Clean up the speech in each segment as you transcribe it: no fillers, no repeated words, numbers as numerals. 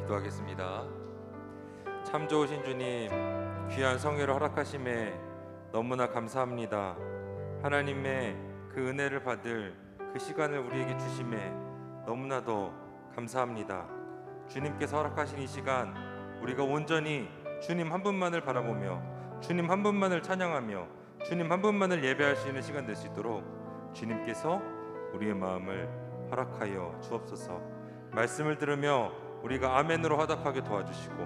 기도하겠습니다. 참 좋으신 주님, 귀한 성회를 허락하심에 너무나 감사합니다. 하나님의 그 은혜를 받을 그 시간을 우리에게 주심에 너무나도 감사합니다. 주님께서 허락하신 이 시간, 우리가 온전히 주님 한 분만을 바라보며 주님 한 분만을 찬양하며 주님 한 분만을 예배할 수 있는 시간 될 수 있도록 주님께서 우리의 마음을 허락하여 주옵소서. 말씀을 들으며 우리가 아멘으로 화답하게 도와주시고,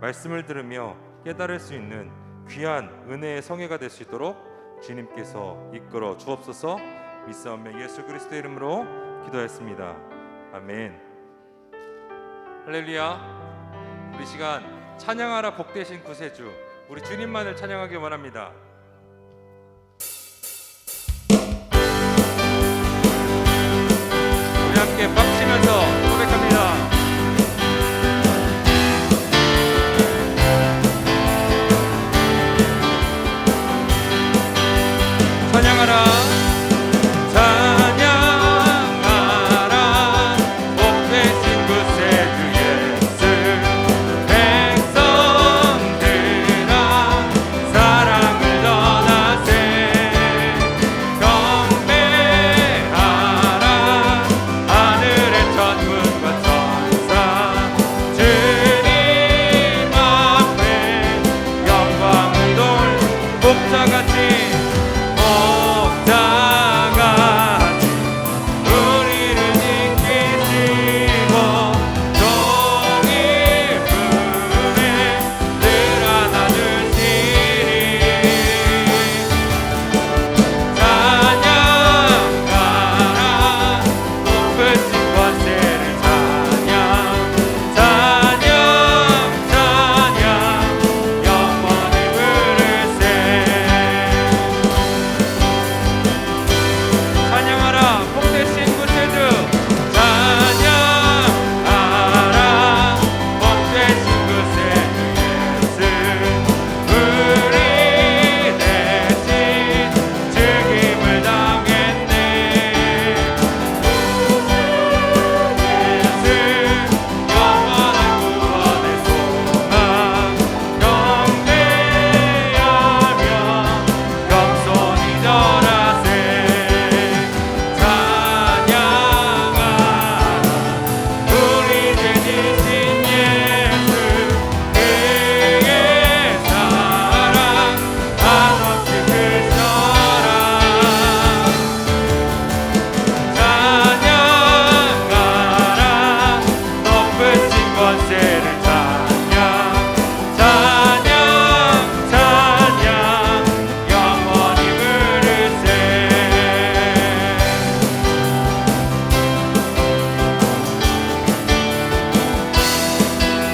말씀을 들으며 깨달을 수 있는 귀한 은혜의 성회가 될 수 있도록 주님께서 이끌어 주옵소서. 믿사오며 예수 그리스도의 이름으로 기도했습니다. 아멘. 할렐루야. 우리 시간 찬양하라 복되신 구세주, 우리 주님만을 찬양하기 원합니다. 우리 함께 박치면서 고백합니다. 찬양하라 찬양하라 복되신 구세주 예수, 백성들아 사랑을 전하세. 경배하라 하늘의 천군과 천사, 주님 앞에 영광을 돌 복자같이 우리를 지키시고 종일 품에 늘 안아주시리. 찬양하라 높으신 권세를 찬양, 찬양 찬양 영원히 부르세. 찬양하라 복되신 구세주, 찬양하라 복되신 구세주 예수, 우리 대신 죽임을 당했네. 예수 영원한 구원의 소망, 경배하며 겸손히 절하세. 우리 죄 지신 예수, 그의 사랑 한없이 크셔라. 찬양하라 높으신 권세를 찬양, 찬양 찬양 영원히 부르세.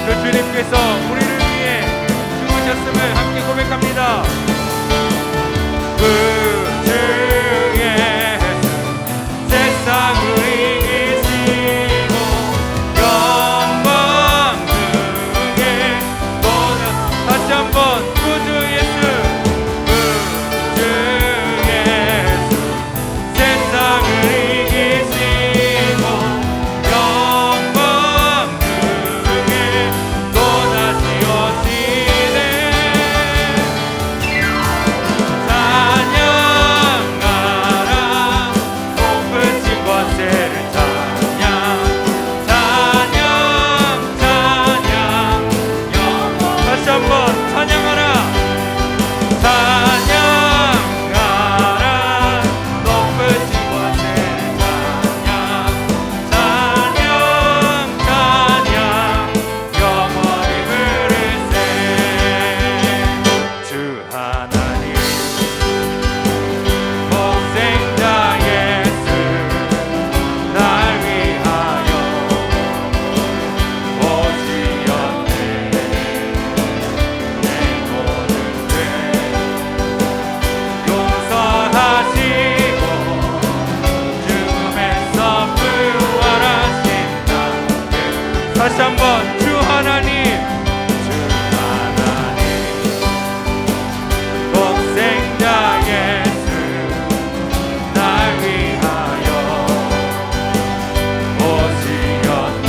그 주님께서 우리를 위해 죽으셨음을 함께 고백합니다. 그 주 예수 세상을 이기시고 영광 중에 또는 다시 한번 구주 예수, 구주 예수 세상을 이기시고 영광 중에 또다시 오시네. 찬양하라 높으신 권세를 찬양, 찬양 찬양 영원. 다시 한번 찬양하라 찬양하라 높으신 권세를 찬양, 찬양 찬양 영원히 부르세. 주 하나님 복생자 예수, 날 위하여 오시었네. 내 모든 죄 용서하시고 죽음에서 부활하신다. 다시 한번 주 하나님, 주 하나님 복생자 예수, 날 위하여 오시었네.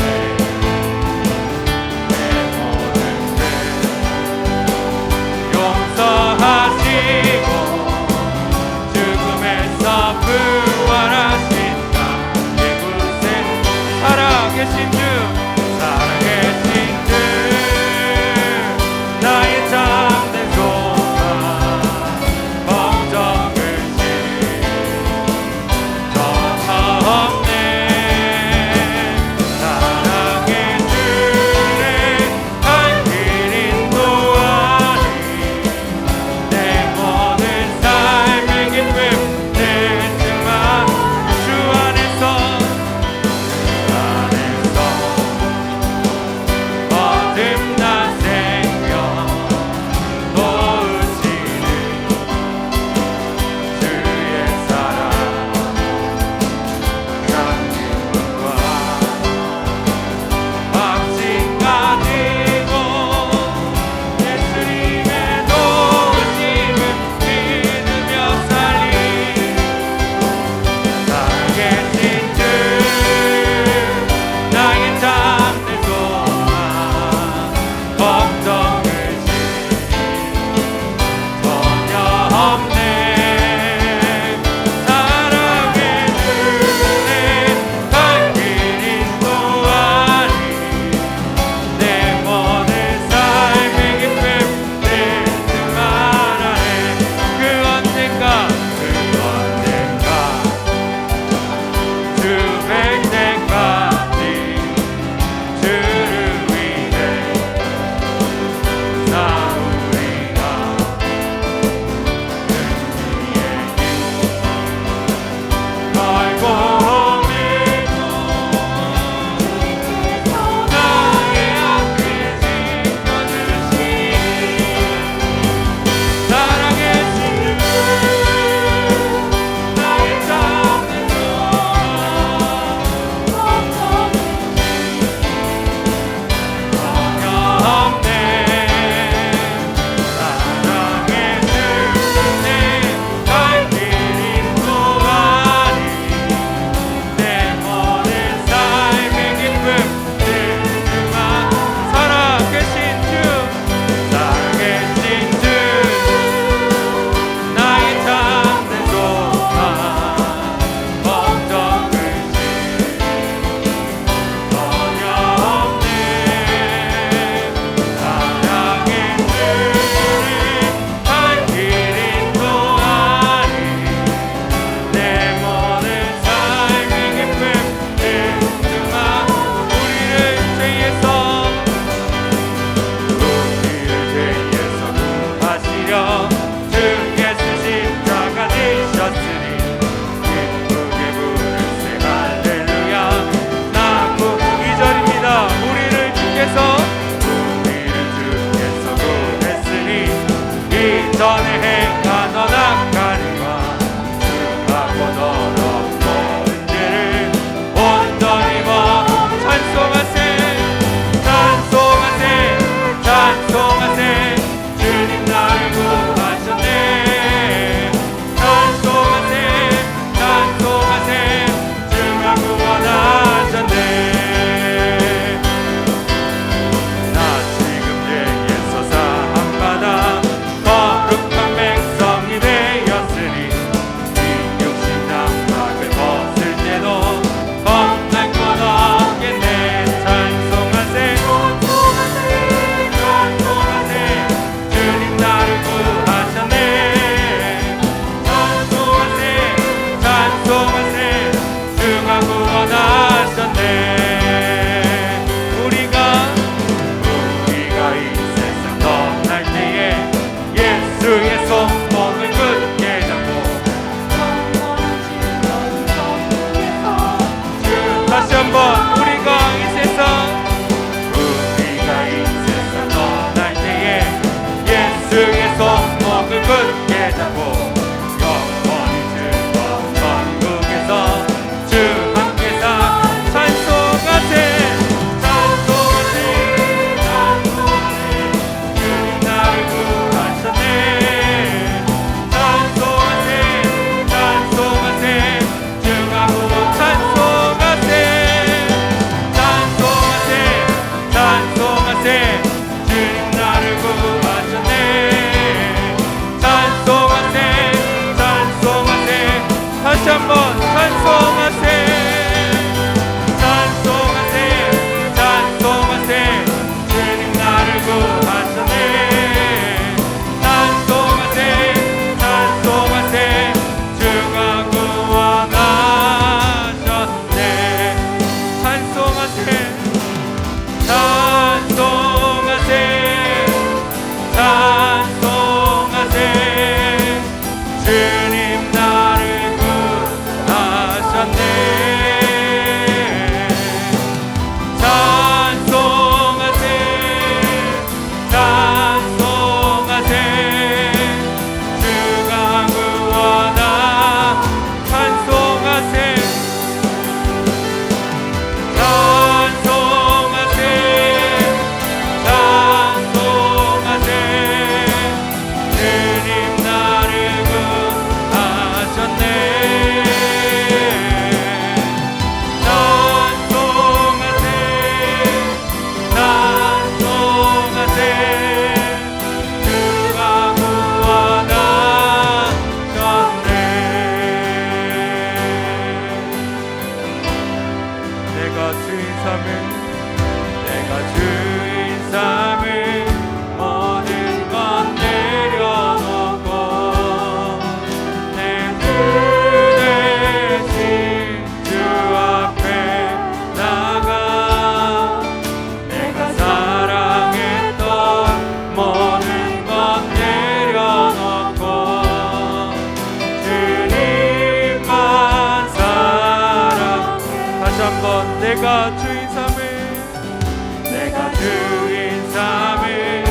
내가 주인 삼을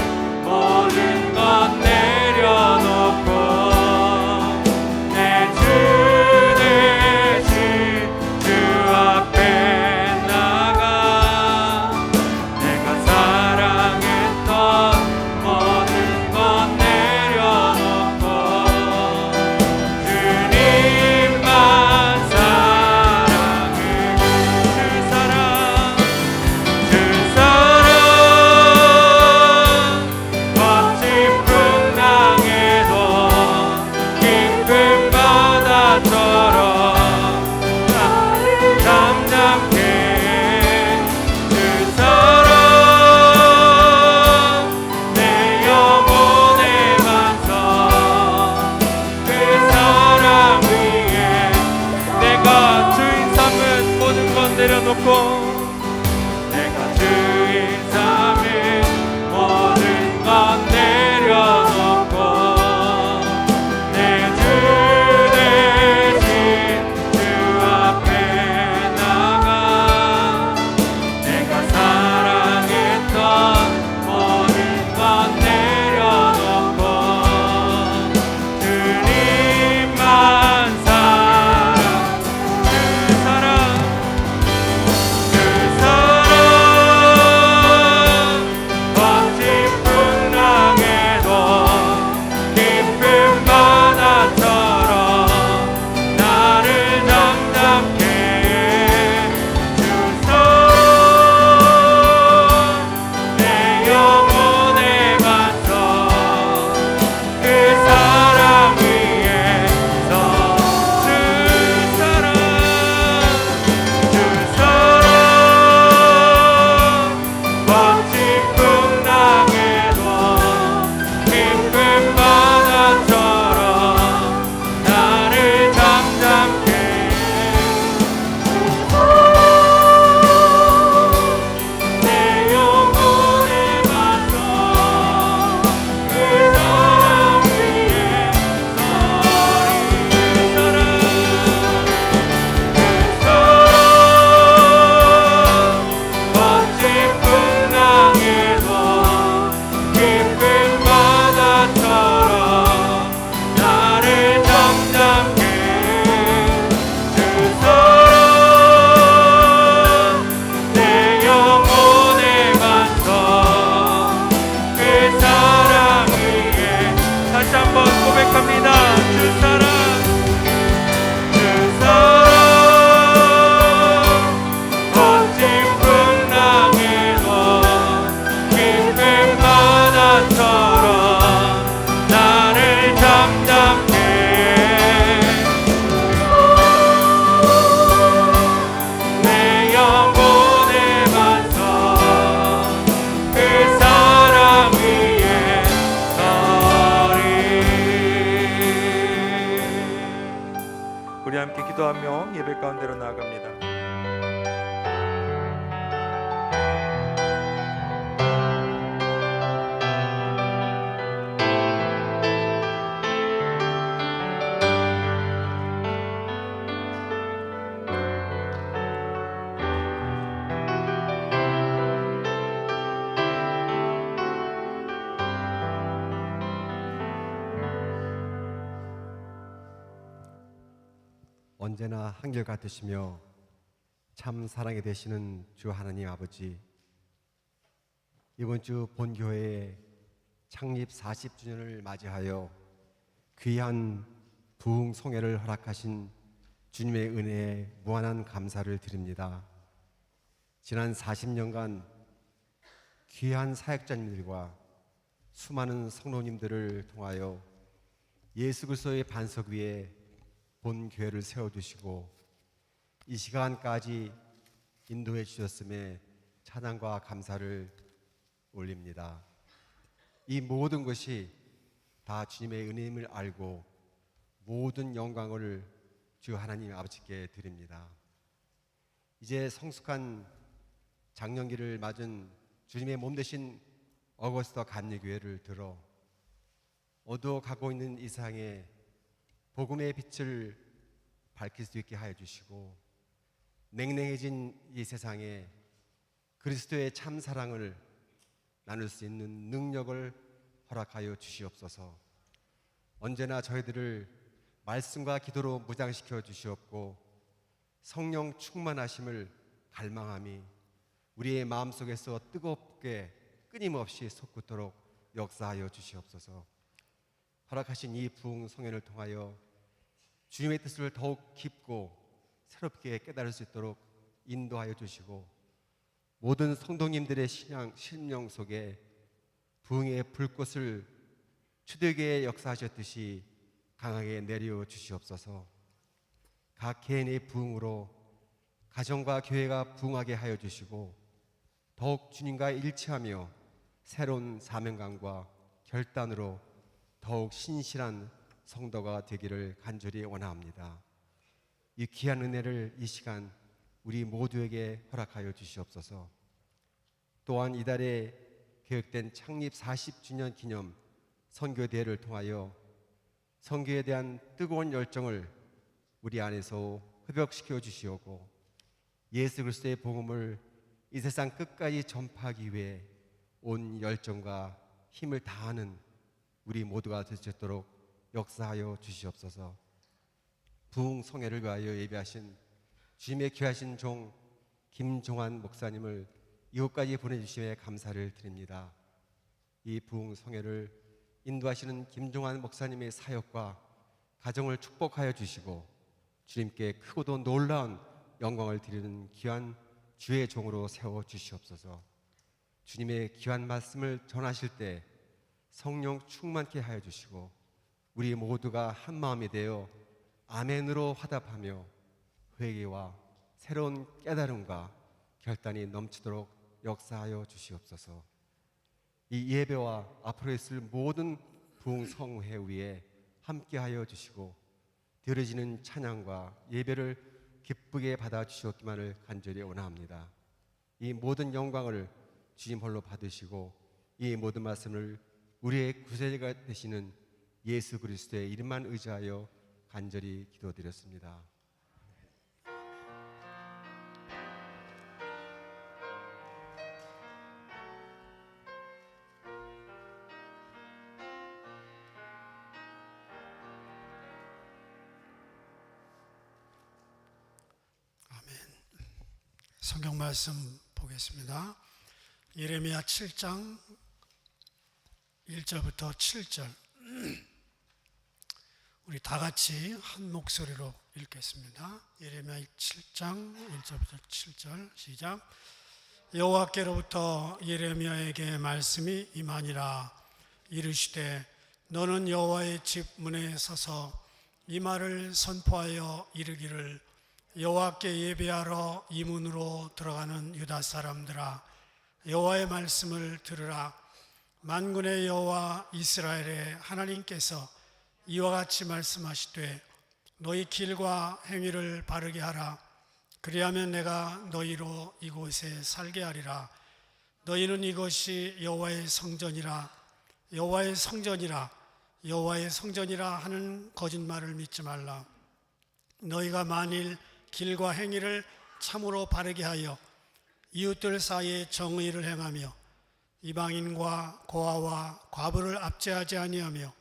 모든 것 내려놓고 내 주 대신 주 앞에 나가 내가 사랑했던 모든 것 내려놓고 주님만 사랑해. 주 사랑 멋진 풍랑에도 깊은 바다처럼 나를 잠잠케 주 사랑 내 영혼의 반석 그 사랑 위에 내가 주인 삼은 모든 것 내려놓고 내가 주인 삼은 모든 것 내려놓고 내 주 대신 주 앞에 나가 내가 사랑했던 모든 것 내려놓고 주님만 사랑 주 사랑 멋진 풍랑에도 깊은 바다처럼 나를 잠잠케 주 사랑 내 영혼의 반석 그 사랑 위에서 주 사랑 멋진 풍랑에도 깊은 바다처럼 나를 잠잠케 내 영혼의 반석 그 사랑 위에 멋진 풍랑에도 깊은 바다처럼 나를 잠잠케 주 사랑 내 영혼의 반석 그 사랑 위에 다시 한번 고백합니다. 주 사랑 멋진 풍랑에도 깊은 바다처럼 나를 잠잠케 내 영혼의 반석 그 사랑 위에 서리. 우리 함께 기도하며 예배 가운데로 나아갑니다. 언제나 한결같으시며 참 사랑이 되시는 주 하나님 아버지, 이번 주 본교회의 창립 40주년을 맞이하여 귀한 부흥송회를 허락하신 주님의 은혜에 무한한 감사를 드립니다. 지난 40년간 귀한 사역자님들과 수많은 성도님들을 통하여 예수 그리스도의 반석 위에 본 교회를 세워주시고 이 시간까지 인도해 주셨음에 찬양과 감사를 올립니다. 이 모든 것이 다 주님의 은혜임을 알고 모든 영광을 주 하나님 아버지께 드립니다. 이제 성숙한 장년기를 맞은 주님의 몸 되신 어거스터 감리교회를 들어 어두워가고 있는 이 세상에 복음의 빛을 밝힐 수 있게 하여 주시고 냉랭해진 이 세상에 그리스도의 참 사랑을 나눌 수 있는 능력을 허락하여 주시옵소서. 언제나 저희들을 말씀과 기도로 무장시켜 주시옵고 성령 충만하심을 갈망함이 우리의 마음속에서 뜨겁게 끊임없이 솟구토록 역사하여 주시옵소서. 허락하신 이 부흥 성회를 통하여 주님의 뜻을 더욱 깊고 새롭게 깨달을 수 있도록 인도하여 주시고 모든 성도님들의 심령 속에 부흥의 불꽃을 초대교회에 역사하셨듯이 강하게 내려 주시옵소서. 각 개인의 부흥으로 가정과 교회가 부흥하게 하여 주시고 더욱 주님과 일치하며 새로운 사명감과 결단으로 더욱 신실한 성도가 되기를 간절히 원합니다. 이 귀한 은혜를 이 시간 우리 모두에게 허락하여 주시옵소서. 또한 이달에 계획된 창립 40주년 기념 선교대회를 통하여 선교에 대한 뜨거운 열정을 우리 안에서 회복시켜 주시오고 예수 그리스도의 복음을 이 세상 끝까지 전파하기 위해 온 열정과 힘을 다하는 우리 모두가 될 수 있도록 역사하여 주시옵소서. 부흥 성회를 위하여 예배하신 주님의 귀하신 종 김종환 목사님을 이곳까지 보내주심에 감사를 드립니다. 이 부흥 성회를 인도하시는 김종환 목사님의 사역과 가정을 축복하여 주시고 주님께 크고도 놀라운 영광을 드리는 귀한 주의 종으로 세워 주시옵소서. 주님의 귀한 말씀을 전하실 때 성령 충만케 하여 주시고 우리 모두가 한 마음이 되어 아멘으로 화답하며 회개와 새로운 깨달음과 결단이 넘치도록 역사하여 주시옵소서. 이 예배와 앞으로 있을 모든 부흥성회 위에 함께하여 주시고 드려지는 찬양과 예배를 기쁘게 받아 주시옵기만을 간절히 원합니다. 이 모든 영광을 주님 홀로 받으시고 이 모든 말씀을 우리의 구세주가 되시는 예수 그리스도의 이름만 의지하여 간절히 기도드렸습니다. 성경 말씀 보겠습니다. 예레미야 7장 1절부터 7절 우리 다 같이 한 목소리로 읽겠습니다. 예레미야 7장 1절부터 7절 시작. 여호와께로부터 예레미야에게 말씀이 임하니라. 이르시되 너는 여호와의 집 문에 서서 이 말을 선포하여 이르기를 여호와께 예배하러 이 문으로 들어가는 유다 사람들아 여호와의 말씀을 들으라. 만군의 여호와 이스라엘의 하나님께서 이와 같이 말씀하시되 너희 길과 행위를 바르게 하라. 그리하면 내가 너희로 이곳에 살게 하리라. 너희는 이것이 여호와의 성전이라 여호와의 성전이라 여호와의 성전이라 하는 거짓말을 믿지 말라. 너희가 만일 길과 행위를 참으로 바르게 하여 이웃들 사이에 정의를 행하며 이방인과 고아와 과부를 압제하지 아니하며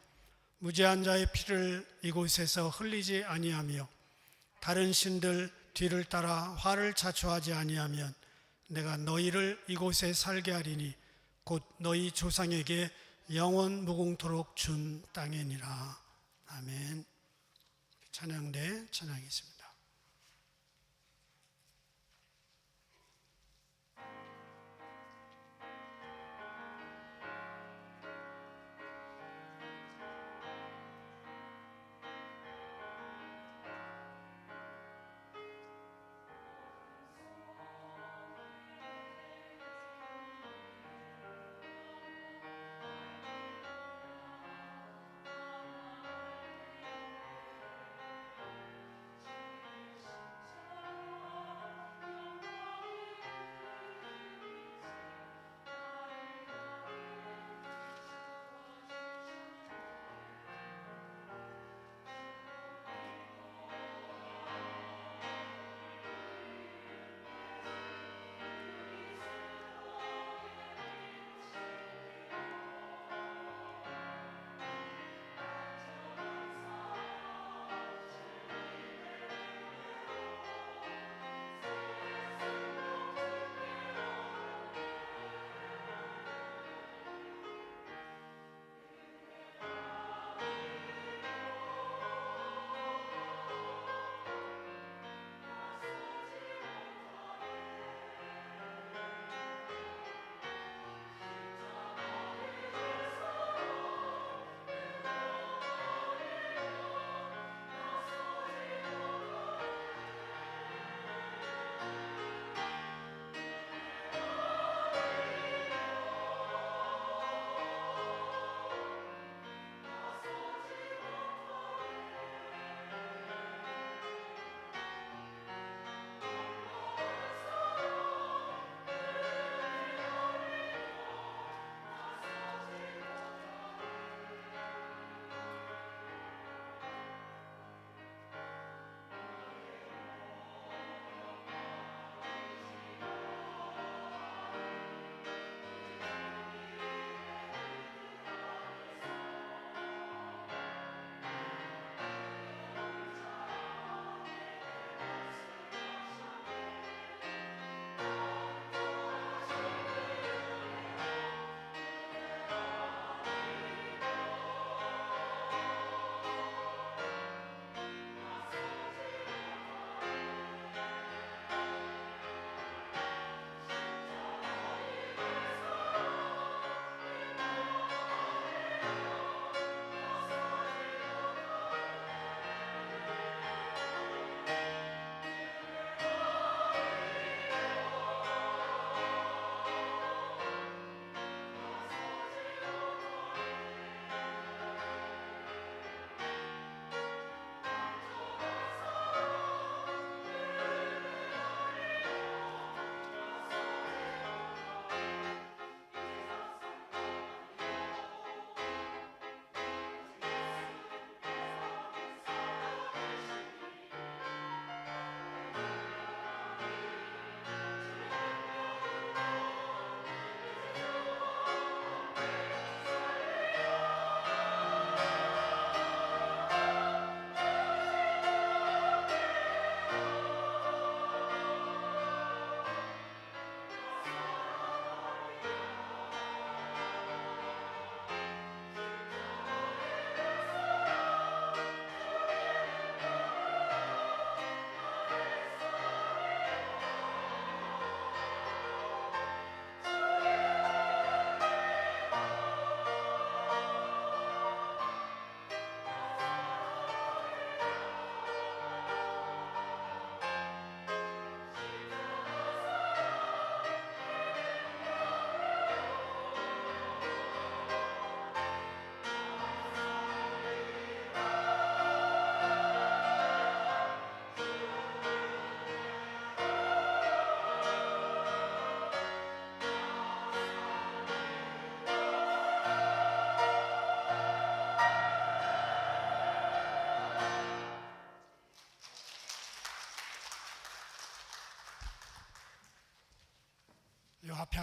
무죄한 자의 피를 이곳에서 흘리지 아니하며 다른 신들 뒤를 따라 화를 자초하지 아니하면 내가 너희를 이곳에 살게 하리니 곧 너희 조상에게 영원 무궁토록 준 땅이니라. 아멘. 찬양대 찬양했습니다.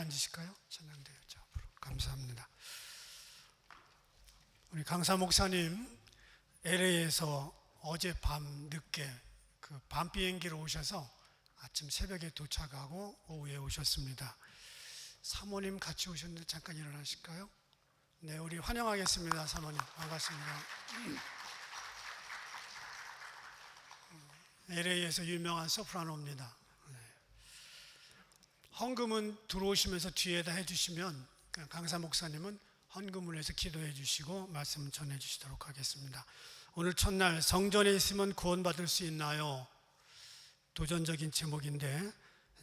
앉으실까요? 찬양대회 앞으로. 감사합니다. 우리 강사 목사님 LA에서 어젯밤 늦게 그 밤 비행기로 오셔서 아침 새벽에 도착하고 오후에 오셨습니다. 사모님 같이 오셨는데 잠깐 일어나실까요? 네, 우리 환영하겠습니다. 사모님 반갑습니다. LA에서 유명한 소프라노입니다. 네. 헌금은 들어오시면서 뒤에다 해주시면 강사 목사님은 헌금을 해서 기도해 주시고 말씀 전해 주시도록 하겠습니다. 오늘 첫날 성전에 있으면 구원받을 수 있나요? 도전적인 제목인데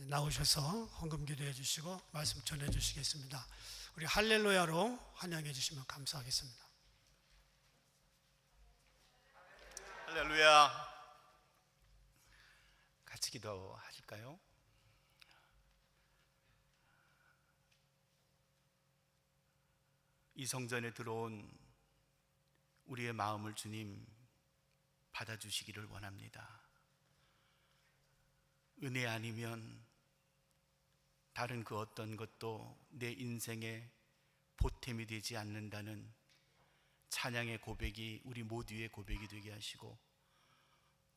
나오셔서 헌금 기도해 주시고 말씀 전해 주시겠습니다. 우리 할렐루야로 환영해 주시면 감사하겠습니다. 할렐루야. 같이 기도하실까요? 이 성전에 들어온 우리의 마음을 주님 받아주시기를 원합니다. 은혜 아니면 다른 그 어떤 것도 내 인생의 보탬이 되지 않는다는 찬양의 고백이 우리 모두의 고백이 되게 하시고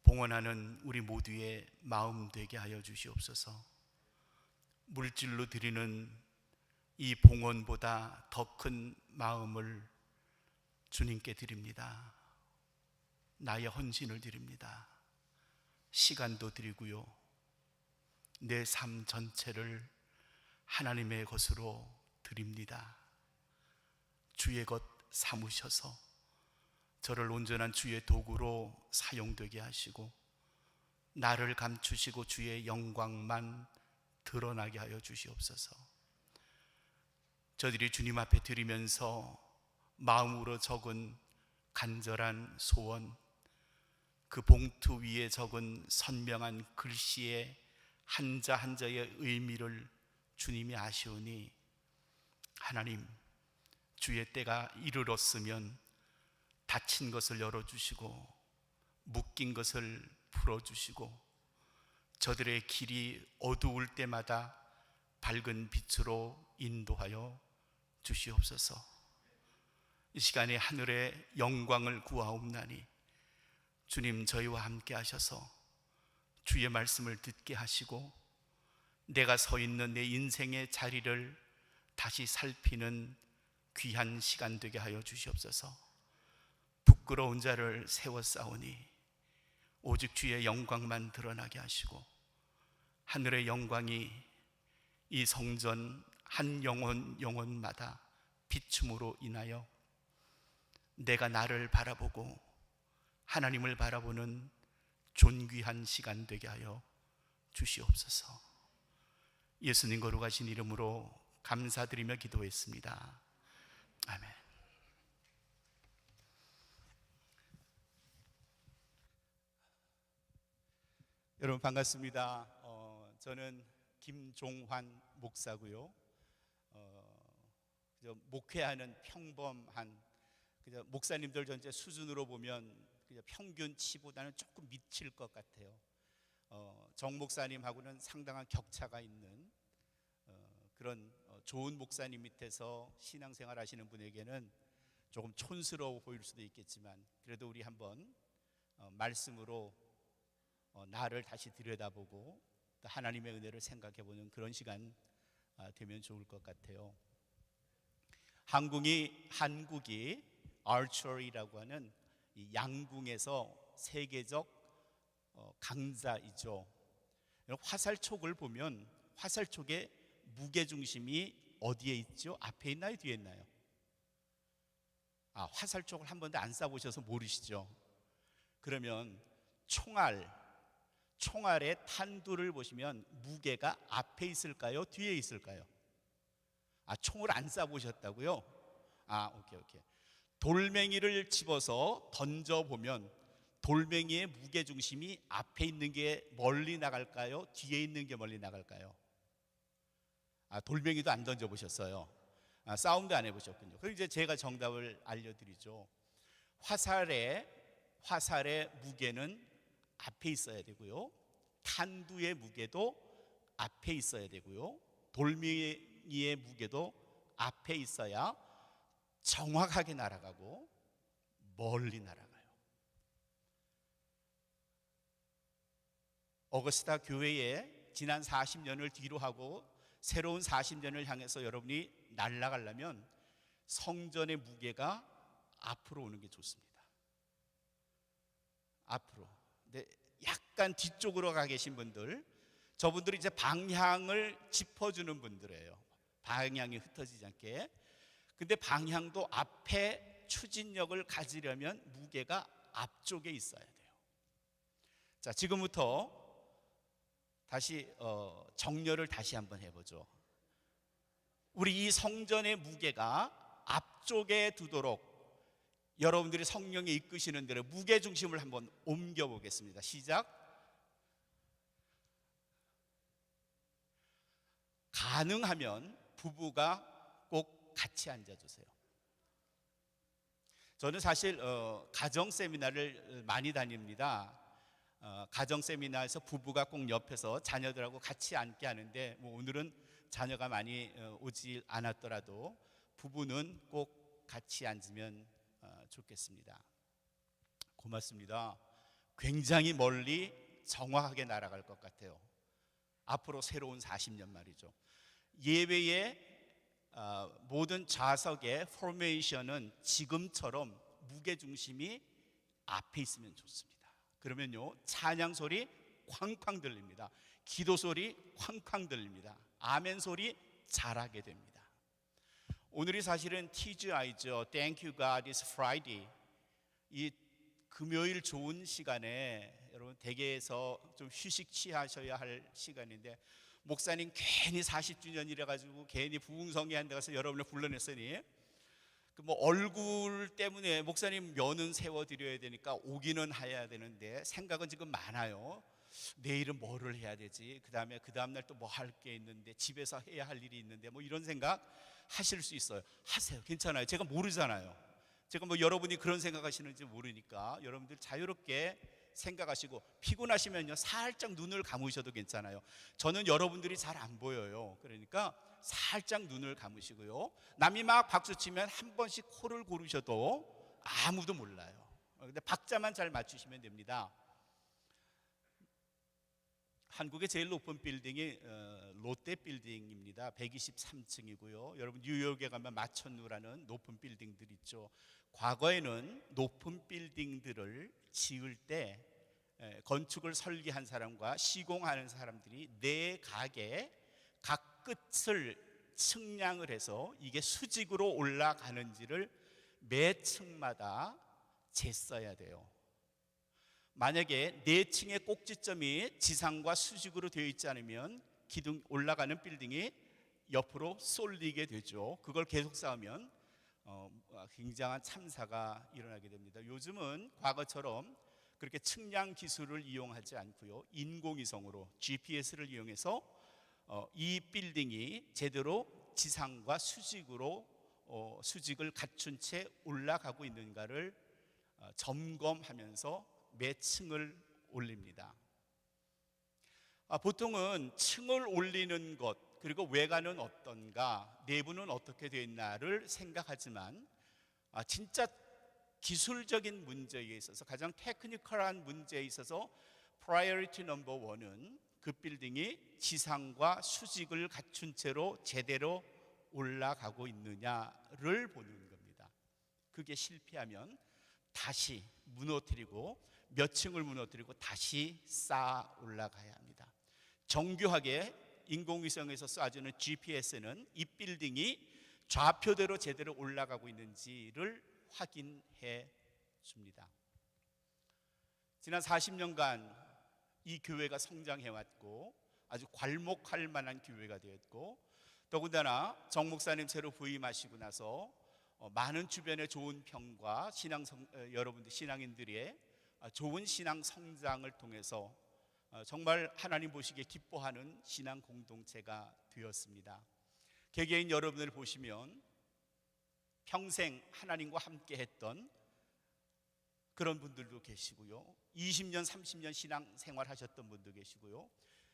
봉헌하는 우리 모두의 마음 되게 하여 주시옵소서. 물질로 드리는 이 봉헌보다 더 큰 마음을 주님께 드립니다. 나의 헌신을 드립니다. 시간도 드리고요, 내 삶 전체를 하나님의 것으로 드립니다. 주의 것 삼으셔서 저를 온전한 주의 도구로 사용되게 하시고 나를 감추시고 주의 영광만 드러나게 하여 주시옵소서. 저들이 주님 앞에 드리면서 마음으로 적은 간절한 소원, 그 봉투 위에 적은 선명한 글씨의 한자 한자의 의미를 주님이 아시오니 하나님, 주의 때가 이르렀으면 닫힌 것을 열어주시고 묶인 것을 풀어주시고 저들의 길이 어두울 때마다 밝은 빛으로 인도하여 주시옵소서. 이 시간에 하늘의 영광을 구하옵나니 주님 저희와 함께 하셔서 주의 말씀을 듣게 하시고 내가 서 있는 내 인생의 자리를 다시 살피는 귀한 시간 되게 하여 주시옵소서. 부끄러운 자를 세워싸우니 오직 주의 영광만 드러나게 하시고 하늘의 영광이 이 성전 한 영혼마다 비춤으로 인하여 내가 나를 바라보고 하나님을 바라보는 존귀한 시간 되게 하여 주시옵소서. 예수님 거룩하신 이름으로 감사드리며 기도했습니다. 아멘. 여러분 반갑습니다. 저는 김종환 목사고요. 목회하는 평범한 목사님들 전체 수준으로 보면 평균치보다는 조금 미칠 것 같아요. 정 목사님하고는 상당한 격차가 있는 그런 좋은 목사님 밑에서 신앙생활 하시는 분에게는 조금 촌스러워 보일 수도 있겠지만 그래도 우리 한번 말씀으로 나를 다시 들여다보고 또 하나님의 은혜를 생각해보는 그런 시간 되면 좋을 것 같아요. 한국이 archery라고 하는 이 양궁에서 세계적 강자이죠. 화살촉을 보면 화살촉의 무게중심이 어디에 있죠? 앞에 있나요? 뒤에 있나요? 화살촉을 한 번도 안 쏴보셔서 모르시죠? 그러면 총알의 탄두를 보시면 무게가 앞에 있을까요? 뒤에 있을까요? 총을 안 쏴보셨다고요? 오케이. 돌멩이를 집어서 던져보면 돌멩이의 무게중심이 앞에 있는 게 멀리 나갈까요? 뒤에 있는 게 멀리 나갈까요? 돌멩이도 안 던져보셨어요. 싸움도 안 해보셨군요. 그럼 이제 제가 정답을 알려드리죠. 화살의 무게는 앞에 있어야 되고요, 탄두의 무게도 앞에 있어야 되고요, 돌멩이의 비행기의 무게도 앞에 있어야 정확하게 날아가고 멀리 날아가요. 어거스타 교회에 지난 40년을 뒤로 하고 새로운 40년을 향해서 여러분이 날아가려면 성전의 무게가 앞으로 오는 게 좋습니다. 앞으로. 근데 약간 뒤쪽으로 가 계신 분들, 저분들이 이제 방향을 짚어주는 분들이에요. 방향이 흩어지지 않게. 근데 방향도 앞에 추진력을 가지려면 무게가 앞쪽에 있어야 돼요. 자, 지금부터 다시 정렬을 다시 한번 해보죠. 우리 이 성전의 무게가 앞쪽에 두도록 여러분들이 성령이 이끄시는 대로 무게 중심을 한번 옮겨 보겠습니다. 시작. 가능하면 부부가 꼭 같이 앉아주세요. 저는 사실 가정 세미나를 많이 다닙니다. 가정 세미나에서 부부가 꼭 옆에서 자녀들하고 같이 앉게 하는데, 뭐 오늘은 자녀가 많이 오지 않았더라도 부부는 꼭 같이 앉으면 좋겠습니다. 고맙습니다. 굉장히 멀리 정확하게 날아갈 것 같아요. 앞으로 새로운 40년 말이죠. 예배의 모든 좌석의 포메이션은 지금처럼 무게중심이 앞에 있으면 좋습니다. 그러면요, 찬양 소리 쾅쾅 들립니다. 기도 소리 쾅쾅 들립니다. 아멘 소리 잘하게 됩니다. 오늘이 사실은 TGI죠. Thank you God it's Friday. 이 금요일 좋은 시간에 여러분 댁에서 좀 휴식 취하셔야 할 시간인데, 목사님 괜히 40주년이라 가지고 괜히 부흥성회한 데 가서 여러분을 불러냈으니 뭐 얼굴 때문에 목사님 면은 세워드려야 되니까 오기는 해야 되는데 생각은 지금 많아요. 내일은 뭐를 해야 되지? 그 다음날 또 뭐 할 게 있는데, 집에서 해야 할 일이 있는데, 뭐 이런 생각 하실 수 있어요. 하세요. 괜찮아요. 제가 모르잖아요. 제가 뭐 여러분이 그런 생각하시는지 모르니까 여러분들 자유롭게 생각하시고, 피곤하시면요 살짝 눈을 감으셔도 괜찮아요. 저는 여러분들이 잘 안 보여요. 그러니까 살짝 눈을 감으시고요, 남이 막 박수치면 한 번씩 코를 고르셔도 아무도 몰라요. 근데 박자만 잘 맞추시면 됩니다. 한국의 제일 높은 빌딩이 롯데 빌딩입니다. 123층이고요. 여러분 뉴욕에 가면 마천루라는 높은 빌딩들 있죠. 과거에는 높은 빌딩들을 지을 때 건축을 설계한 사람과 시공하는 사람들이 네 각의 각 끝을 측량을 해서 이게 수직으로 올라가는지를 매 층마다 쟀어야 돼요. 만약에 네 층의 꼭지점이 지상과 수직으로 되어 있지 않으면 기둥 올라가는 빌딩이 옆으로 쏠리게 되죠. 그걸 계속 쌓으면 굉장한 참사가 일어나게 됩니다. 요즘은 과거처럼 그렇게 측량 기술을 이용하지 않고요, 인공위성으로 GPS를 이용해서 이 빌딩이 제대로 지상과 수직으로 수직을 갖춘 채 올라가고 있는가를 점검하면서 매 층을 올립니다. 보통은 층을 올리는 것, 그리고 외관은 어떤가, 내부는 어떻게 되어 있나를 생각하지만, 진짜 기술적인 문제에 있어서, 가장 테크니컬한 문제에 있어서 프라이어리티 넘버 원은 그 빌딩이 지상과 수직을 갖춘 채로 제대로 올라가고 있느냐를 보는 겁니다. 그게 실패하면 다시 무너뜨리고, 몇 층을 무너뜨리고 다시 쌓아 올라가야 합니다. 정교하게 인공위성에서 쏴주는 GPS는 이 빌딩이 좌표대로 제대로 올라가고 있는지를 확인해 줍니다. 지난 40년간 이 교회가 성장해 왔고 아주 괄목할 만한 교회가 되었고, 더군다나 정 목사님 새로 부임하시고 나서 많은 주변의 좋은 평과 여러분들 신앙인들의 좋은 신앙 성장을 통해서 정말 하나님 보시기에 기뻐하는 신앙 공동체가 되었습니다. 개개인 여러분을 보시면 평생 하나님과 함께 했던 그런 분들도 계시고요, 20년 30년 신앙 생활 하셨던 분도 계시고요,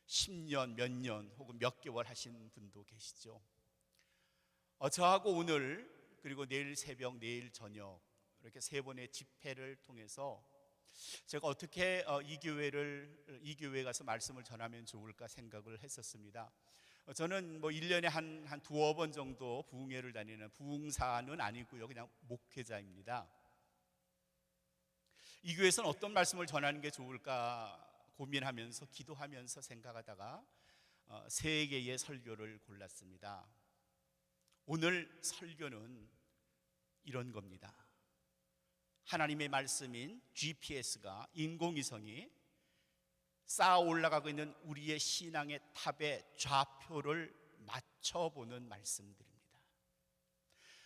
10년 몇 년 혹은 몇 개월 하신 분도 계시죠. 저하고 오늘 그리고 내일 새벽, 내일 저녁 이렇게 세 번의 집회를 통해서 제가 어떻게 이 교회에 가서 말씀을 전하면 좋을까 생각을 했었습니다. 저는 뭐 1년에 한 두어 번 정도 부흥회를 다니는 부흥사는 아니고요, 그냥 목회자입니다. 이 교회에서는 어떤 말씀을 전하는 게 좋을까 고민하면서 기도하면서 생각하다가 세 개의 설교를 골랐습니다. 오늘 설교는 이런 겁니다. 하나님의 말씀인 GPS가, 인공위성이 쌓아 올라가고 있는 우리의 신앙의 탑의 좌표를 맞춰보는 말씀들입니다.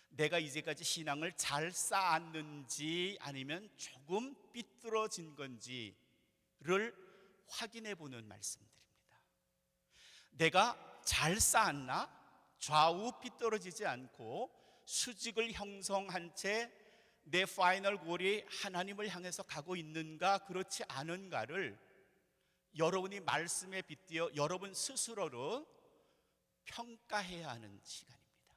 내가 이제까지 신앙을 잘 쌓았는지 아니면 조금 삐뚤어진 건지를 확인해 보는 말씀들입니다. 내가 잘 쌓았나? 좌우 삐뚤어지지 않고 수직을 형성한 채 내 파이널 골이 하나님을 향해서 가고 있는가 그렇지 않은가를 여러분이 말씀에 빗대어 여러분 스스로로 평가해야 하는 시간입니다.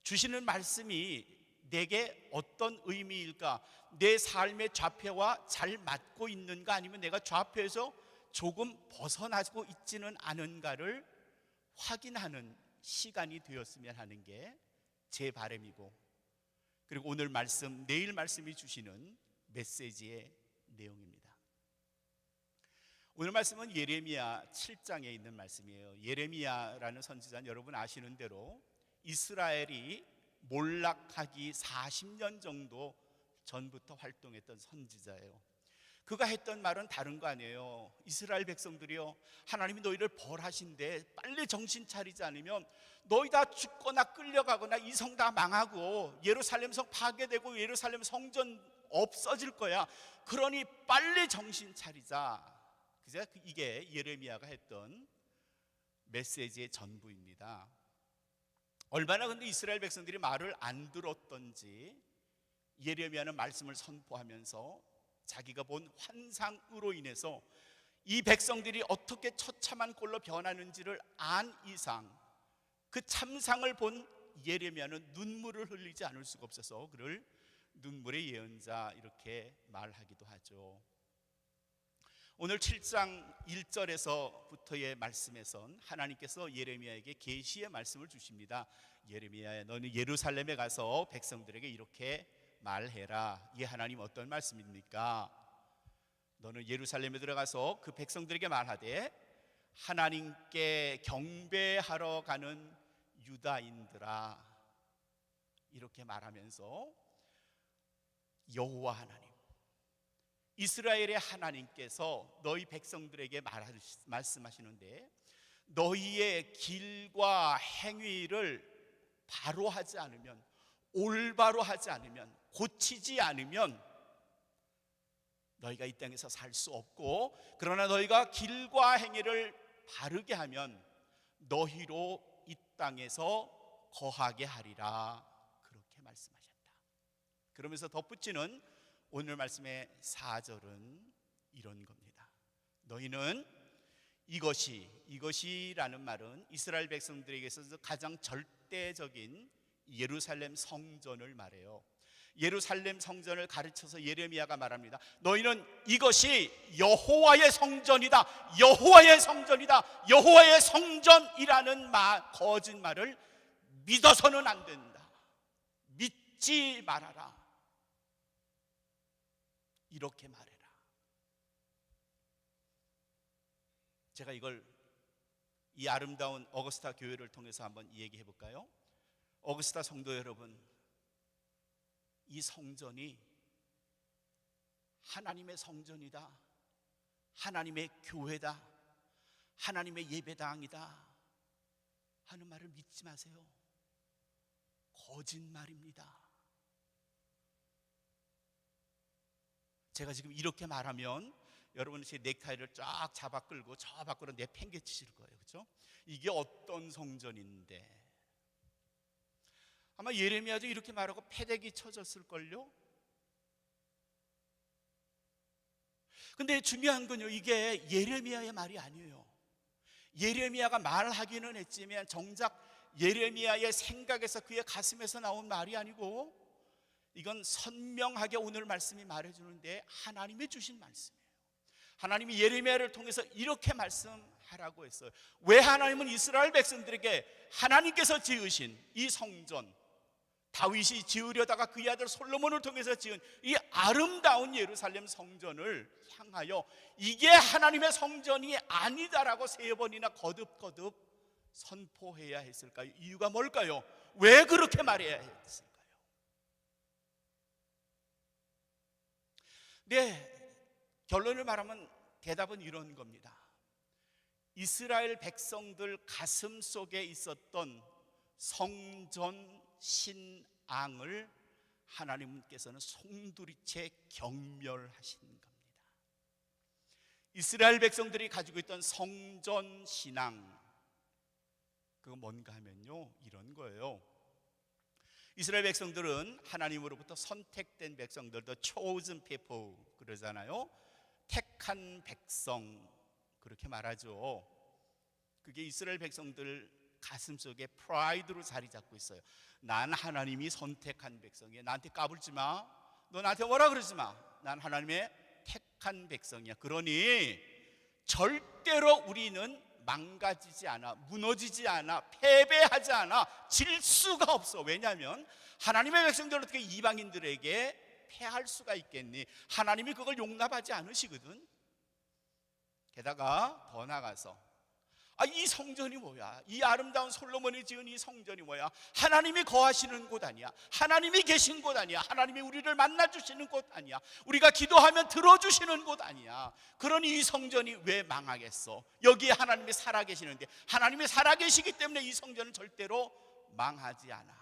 주시는 말씀이 내게 어떤 의미일까? 내 삶의 좌표와 잘 맞고 있는가, 아니면 내가 좌표에서 조금 벗어나고 있지는 않은가를 확인하는 시간이 되었으면 하는 게 제 바람이고, 그리고 오늘 말씀, 내일 말씀이 주시는 메시지의 내용입니다. 오늘 말씀은 예레미야 7장에 있는 말씀이에요. 예레미야라는 선지자는 여러분 아시는 대로 이스라엘이 몰락하기 40년 정도 전부터 활동했던 선지자예요. 그가 했던 말은 다른 거 아니에요. 이스라엘 백성들이요, 하나님이 너희를 벌하신데 빨리 정신 차리지 않으면 너희 다 죽거나 끌려가거나 이 성 다 망하고 예루살렘 성 파괴되고 예루살렘 성전 없어질 거야. 그러니 빨리 정신 차리자. 그래서 이게 예레미야가 했던 메시지의 전부입니다. 얼마나 근데 이스라엘 백성들이 말을 안 들었던지 예레미야는 말씀을 선포하면서 자기가 본 환상으로 인해서 이 백성들이 어떻게 처참한 꼴로 변하는지를 안 이상 그 참상을 본 예레미야는 눈물을 흘리지 않을 수가 없어서 그를 눈물의 예언자 이렇게 말하기도 하죠. 오늘 7장 1절에서부터의 말씀에선 하나님께서 예레미야에게 계시의 말씀을 주십니다. 예레미야야, 너는 예루살렘에 가서 백성들에게 이렇게 말해라. 이 하나님 어떤 말씀입니까? 너는 예루살렘에 들어가서 그 백성들에게 말하되, 하나님께 경배하러 가는 유다인들아, 이렇게 말하면서 여호와 하나님, 이스라엘의 하나님께서 너희 백성들에게 말씀하시는데, 너희의 길과 행위를 바로 하지 않으면, 올바로 하지 않으면, 고치지 않으면 너희가 이 땅에서 살 수 없고, 그러나 너희가 길과 행위를 바르게 하면 너희로 이 땅에서 거하게 하리라. 그렇게 말씀하셨다. 그러면서 덧붙이는 오늘 말씀의 4절은 이런 겁니다. 너희는 이것이라는 말은 이스라엘 백성들에게 있어서 가장 절대적인 예루살렘 성전을 말해요. 예루살렘 성전을 가르쳐서 예레미야가 말합니다. 너희는 이것이 여호와의 성전이다, 여호와의 성전이다, 여호와의 성전이라는 거짓말을 믿어서는 안 된다. 믿지 말아라. 이렇게 말해라. 제가 이 아름다운 어거스타 교회를 통해서 한번 얘기해 볼까요? 어거스타 성도 여러분, 이 성전이 하나님의 성전이다, 하나님의 교회다, 하나님의 예배당이다 하는 말을 믿지 마세요. 거짓말입니다. 제가 지금 이렇게 말하면 여러분은 제 넥타이를 쫙 잡아 끌고 저 밖으로 내팽개치실 거예요. 그렇죠? 이게 어떤 성전인데? 아마 예레미야도 이렇게 말하고 패대기 쳐졌을걸요? 근데 중요한 건요, 이게 예레미야의 말이 아니에요. 예레미야가 말하기는 했지만 정작 예레미야의 생각에서 그의 가슴에서 나온 말이 아니고 이건 선명하게 오늘 말씀이 말해주는데 하나님이 주신 말씀이에요. 하나님이 예레미야를 통해서 이렇게 말씀하라고 했어요. 왜 하나님은 이스라엘 백성들에게 하나님께서 지으신 이 성전, 다윗이 지으려다가 그의 아들 솔로몬을 통해서 지은 이 아름다운 예루살렘 성전을 향하여 이게 하나님의 성전이 아니다라고 3번이나 거듭거듭 선포해야 했을까요? 이유가 뭘까요? 왜 그렇게 말해야 했을까요? 네, 결론을 말하면 대답은 이런 겁니다. 이스라엘 백성들 가슴 속에 있었던 성전 신앙을 하나님께서는 송두리째 경멸하신 겁니다. 이스라엘 백성들이 가지고 있던 성전 신앙, 그거 뭔가 하면요, 이런 거예요. 이스라엘 백성들은 하나님으로부터 선택된 백성들, the chosen people 그러잖아요. 택한 백성 그렇게 말하죠. 그게 이스라엘 백성들 가슴속에 프라이드로 자리 잡고 있어요. 난 하나님이 선택한 백성이야. 나한테 까불지 마. 너 나한테 뭐라 그러지 마. 난 하나님의 택한 백성이야. 그러니 절대로 우리는 망가지지 않아, 무너지지 않아, 패배하지 않아, 질 수가 없어. 왜냐하면 하나님의 백성들은 어떻게 이방인들에게 패할 수가 있겠니? 하나님이 그걸 용납하지 않으시거든. 게다가 더 나가서 이 성전이 뭐야? 이 아름다운 솔로몬이 지은 이 성전이 뭐야? 하나님이 거하시는 곳 아니야? 하나님이 계신 곳 아니야? 하나님이 우리를 만나주시는 곳 아니야? 우리가 기도하면 들어주시는 곳 아니야? 그러니 이 성전이 왜 망하겠어? 여기에 하나님이 살아계시는데, 하나님이 살아계시기 때문에 이 성전은 절대로 망하지 않아,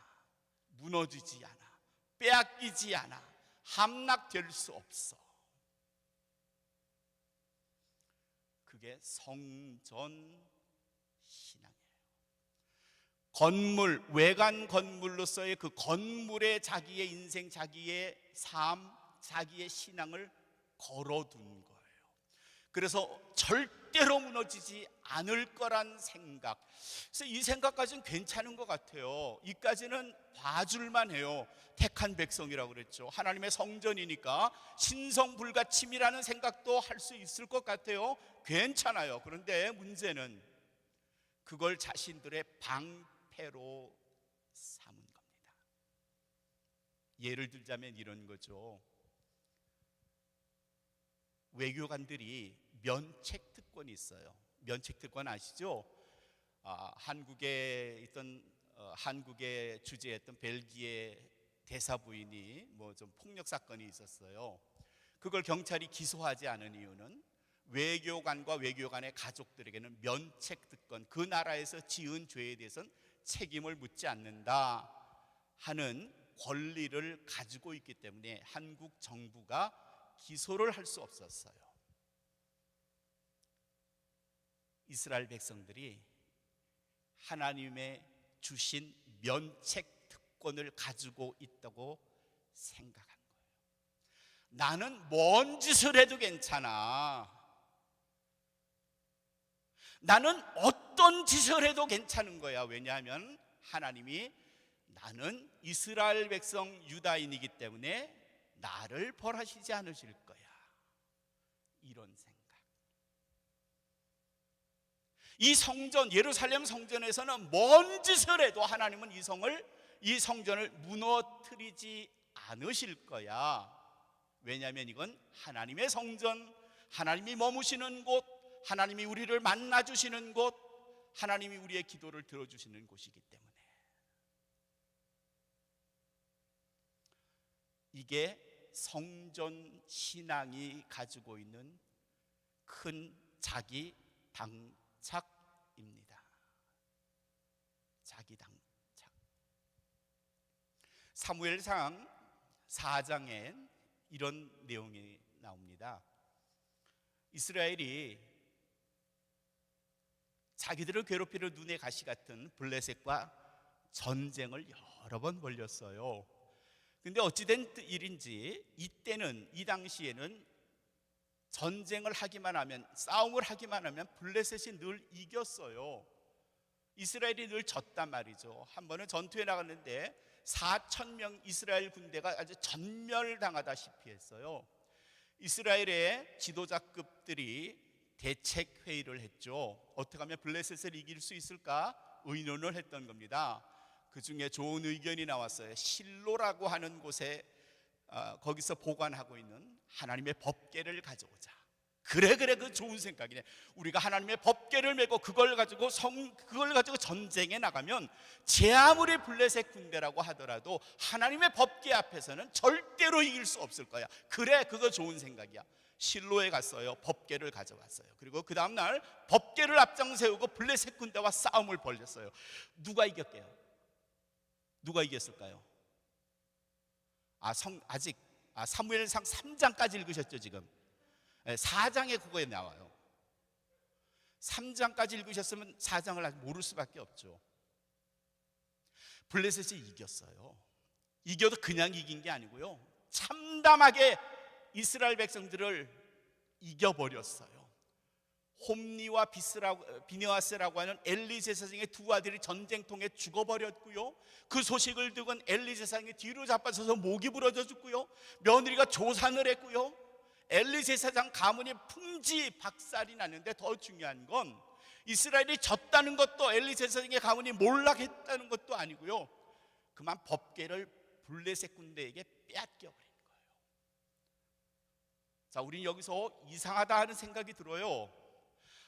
무너지지 않아, 빼앗기지 않아, 함락될 수 없어. 그게 성전 신앙이에요. 건물, 외관 건물로서의 그 건물에 자기의 인생, 자기의 삶, 자기의 신앙을 걸어둔 거예요. 그래서 절대로 무너지지 않을 거란 생각. 그래서 이 생각까지는 괜찮은 것 같아요. 이까지는 봐줄만 해요. 택한 백성이라고 그랬죠. 하나님의 성전이니까 신성불가침이라는 생각도 할 수 있을 것 같아요. 괜찮아요. 그런데 문제는 그걸 자신들의 방패로 삼은 겁니다. 예를 들자면 이런 거죠. 외교관들이 면책특권이 있어요. 면책특권 아시죠? 한국에 있던 한국에 주재했던 벨기에 대사 부인이 뭐 좀 폭력 사건이 있었어요. 그걸 경찰이 기소하지 않은 이유는 외교관과 외교관의 가족들에게는 면책특권, 그 나라에서 지은 죄에 대해서는 책임을 묻지 않는다 하는 권리를 가지고 있기 때문에 한국 정부가 기소를 할 수 없었어요. 이스라엘 백성들이 하나님의 주신 면책특권을 가지고 있다고 생각한 거예요. 나는 뭔 짓을 해도 괜찮아. 나는 어떤 짓을 해도 괜찮은 거야. 왜냐하면 하나님이 나는 이스라엘 백성 유다인이기 때문에 나를 벌하시지 않으실 거야. 이런 생각. 이 성전, 예루살렘 성전에서는 뭔 짓을 해도 하나님은 이 성전을 무너뜨리지 않으실 거야. 왜냐하면 이건 하나님의 성전, 하나님이 머무시는 곳, 하나님이 우리를 만나주시는 곳, 하나님이 우리의 기도를 들어주시는 곳이기 때문에. 이게 성전 신앙이 가지고 있는 큰 자기 당착입니다. 자기 당착. 사무엘상 4장에 이런 내용이 나옵니다. 이스라엘이 자기들을 괴롭히는 눈의 가시 같은 블레셋과 전쟁을 여러 번 벌였어요. 근데 어찌된 일인지 이 당시에는 전쟁을 하기만 하면, 싸움을 하기만 하면 블레셋이 늘 이겼어요. 이스라엘이 늘 졌단 말이죠. 한 번은 전투에 나갔는데 4,000명 이스라엘 군대가 아주 전멸당하다시피 했어요. 이스라엘의 지도자급들이 대책 회의를 했죠. 어떻게 하면 블레셋을 이길 수 있을까 의논을 했던 겁니다. 그 중에 좋은 의견이 나왔어요. 실로라고 하는 곳에 거기서 보관하고 있는 하나님의 법궤를 가져오자. 그래 그 좋은 생각이네. 우리가 하나님의 법궤를 메고 그걸 가지고 전쟁에 나가면 제 아무리 블레셋 군대라고 하더라도 하나님의 법궤 앞에서는 절대로 이길 수 없을 거야. 그래, 그거 좋은 생각이야. 실로에 갔어요. 법궤를 가져왔어요. 그리고 그 다음날 법궤를 앞장 세우고 블레셋 군대와 싸움을 벌였어요. 누가 이겼게요? 누가 이겼을까요? 아직 사무엘상 3장까지 읽으셨죠 지금? 4장에 그거에 나와요. 3장까지 읽으셨으면 4장을 아직 모를 수밖에 없죠. 블레셋이 이겼어요. 이겨도 그냥 이긴 게 아니고요, 참담하게 이스라엘 백성들을 이겨버렸어요. 홈니와 비느하스라고 하는 엘리 제사장의 두 아들이 전쟁통에 죽어버렸고요, 그 소식을 듣고 엘리 제사장이 뒤로 자빠져서 목이 부러져 죽고요, 며느리가 조산을 했고요, 엘리 제사장 가문이 풍지박살이 났는데, 더 중요한 건 이스라엘이 졌다는 것도 엘리 제사장의 가문이 몰락했다는 것도 아니고요, 그만 법궤를 블레셋 군대에게 빼앗겨버린 거예요. 자, 우린 여기서 이상하다 하는 생각이 들어요.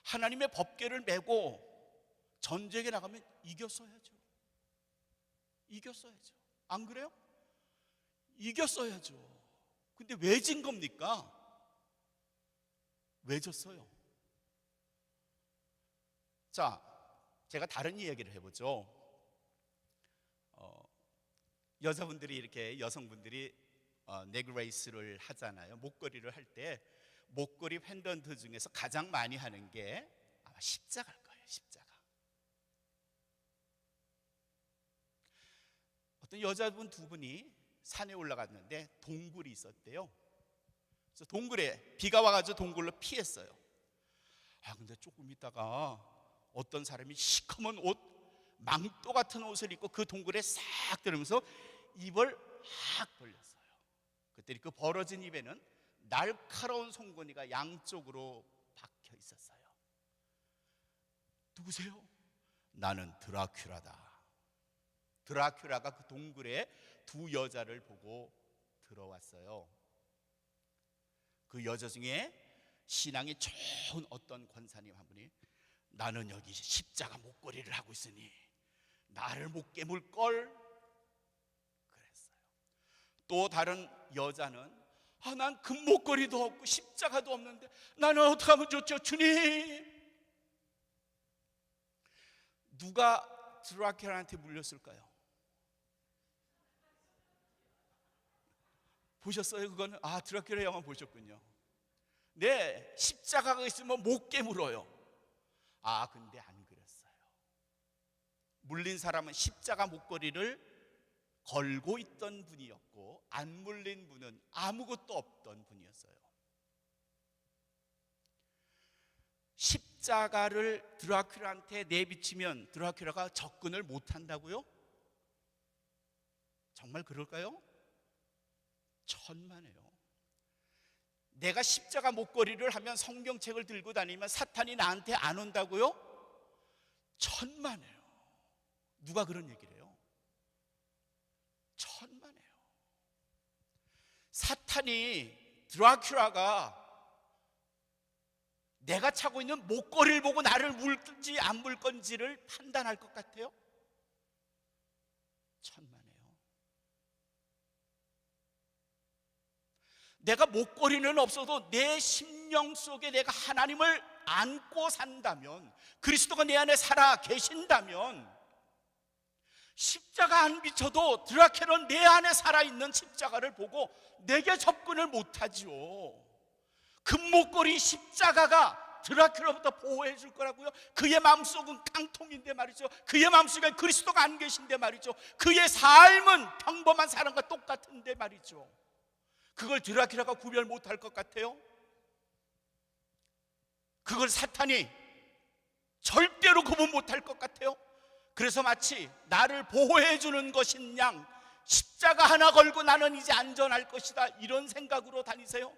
하나님의 법궤를 메고 전쟁에 나가면 이겼어야죠. 안 그래요? 이겼어야죠. 근데 왜 진 겁니까? 왜 졌어요? 자, 제가 다른 이야기를 해보죠. 여성분들이 넥레이스를 하잖아요. 목걸이를 할 때 목걸이 펜던트 중에서 가장 많이 하는 게 아마 십자가일 거예요. 십자가. 어떤 여자분 두 분이 산에 올라갔는데 동굴이 있었대요. 그래서 동굴에 비가 와가지고 동굴로 피했어요. 근데 조금 있다가 어떤 사람이 시커먼 옷, 망토 같은 옷을 입고 그 동굴에 싹 들으면서 입을 확 벌렸어요. 그때 그 벌어진 입에는 날카로운 송곳니가 양쪽으로 박혀 있었어요. 누구세요? 나는 드라큘라다. 드라큘라가 그 동굴에 두 여자를 보고 들어왔어요. 그 여자 중에 신앙이 좋은 어떤 권사님 한 분이, 나는 여기 십자가 목걸이를 하고 있으니 나를 못 깨물 걸 그랬어요. 또 다른 여자는, 난 금목걸이도 없고 십자가도 없는데 나는 어떻게 하면 좋죠, 주님? 누가 드라큘라한테 물렸을까요? 보셨어요? 그거는 드라큘라 영화 보셨군요. 네, 십자가가 있으면 못 깨물어요. 근데 안 그랬어요. 물린 사람은 십자가 목걸이를 걸고 있던 분이었고, 안 물린 분은 아무것도 없던 분이었어요. 십자가를 드라큘라한테 내비치면 드라큘라가 접근을 못한다고요? 정말 그럴까요? 천만에요. 내가 십자가 목걸이를 하면, 성경책을 들고 다니면 사탄이 나한테 안 온다고요? 천만에요. 누가 그런 얘기를 해요? 천만에요. 사탄이 드라큘라가 내가 차고 있는 목걸이를 보고 나를 물지 안 물 건지를 판단할 것 같아요? 천만에요. 내가 목걸이는 없어도 내 심령 속에 내가 하나님을 안고 산다면, 그리스도가 내 안에 살아 계신다면, 십자가 안 비춰도 드라큘라는 내 안에 살아있는 십자가를 보고 내게 접근을 못하지요. 금목걸이 십자가가 드라큘라부터 보호해 줄 거라고요? 그의 마음속은 깡통인데 말이죠. 그의 마음속에 그리스도가 안 계신데 말이죠. 그의 삶은 평범한 사람과 똑같은데 말이죠. 그걸 드라큘라가 구별 못할 것 같아요? 그걸 사탄이 절대로 구분 못할 것 같아요. 그래서 마치 나를 보호해 주는 것인 양 십자가 하나 걸고 나는 이제 안전할 것이다, 이런 생각으로 다니세요?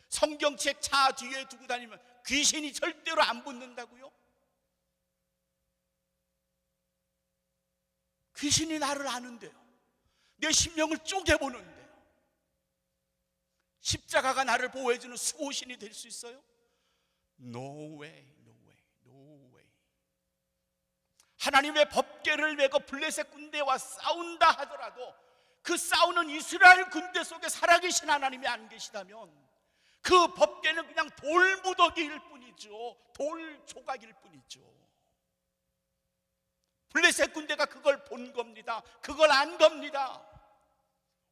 성경책 차 뒤에 두고 다니면 귀신이 절대로 안 붙는다고요? 귀신이 나를 아는데요, 내 심령을 쪼개보는데요, 십자가가 나를 보호해주는 수호신이 될 수 있어요? No way, no way, no way. 하나님의 법궤를 메고 블레셋 군대와 싸운다 하더라도 그 싸우는 이스라엘 군대 속에 살아계신 하나님이 안 계시다면 그 법궤는 그냥 돌무더기일 뿐이죠. 돌 조각일 뿐이죠. 블레셋 군대가 그걸 본 겁니다. 그걸 안 겁니다.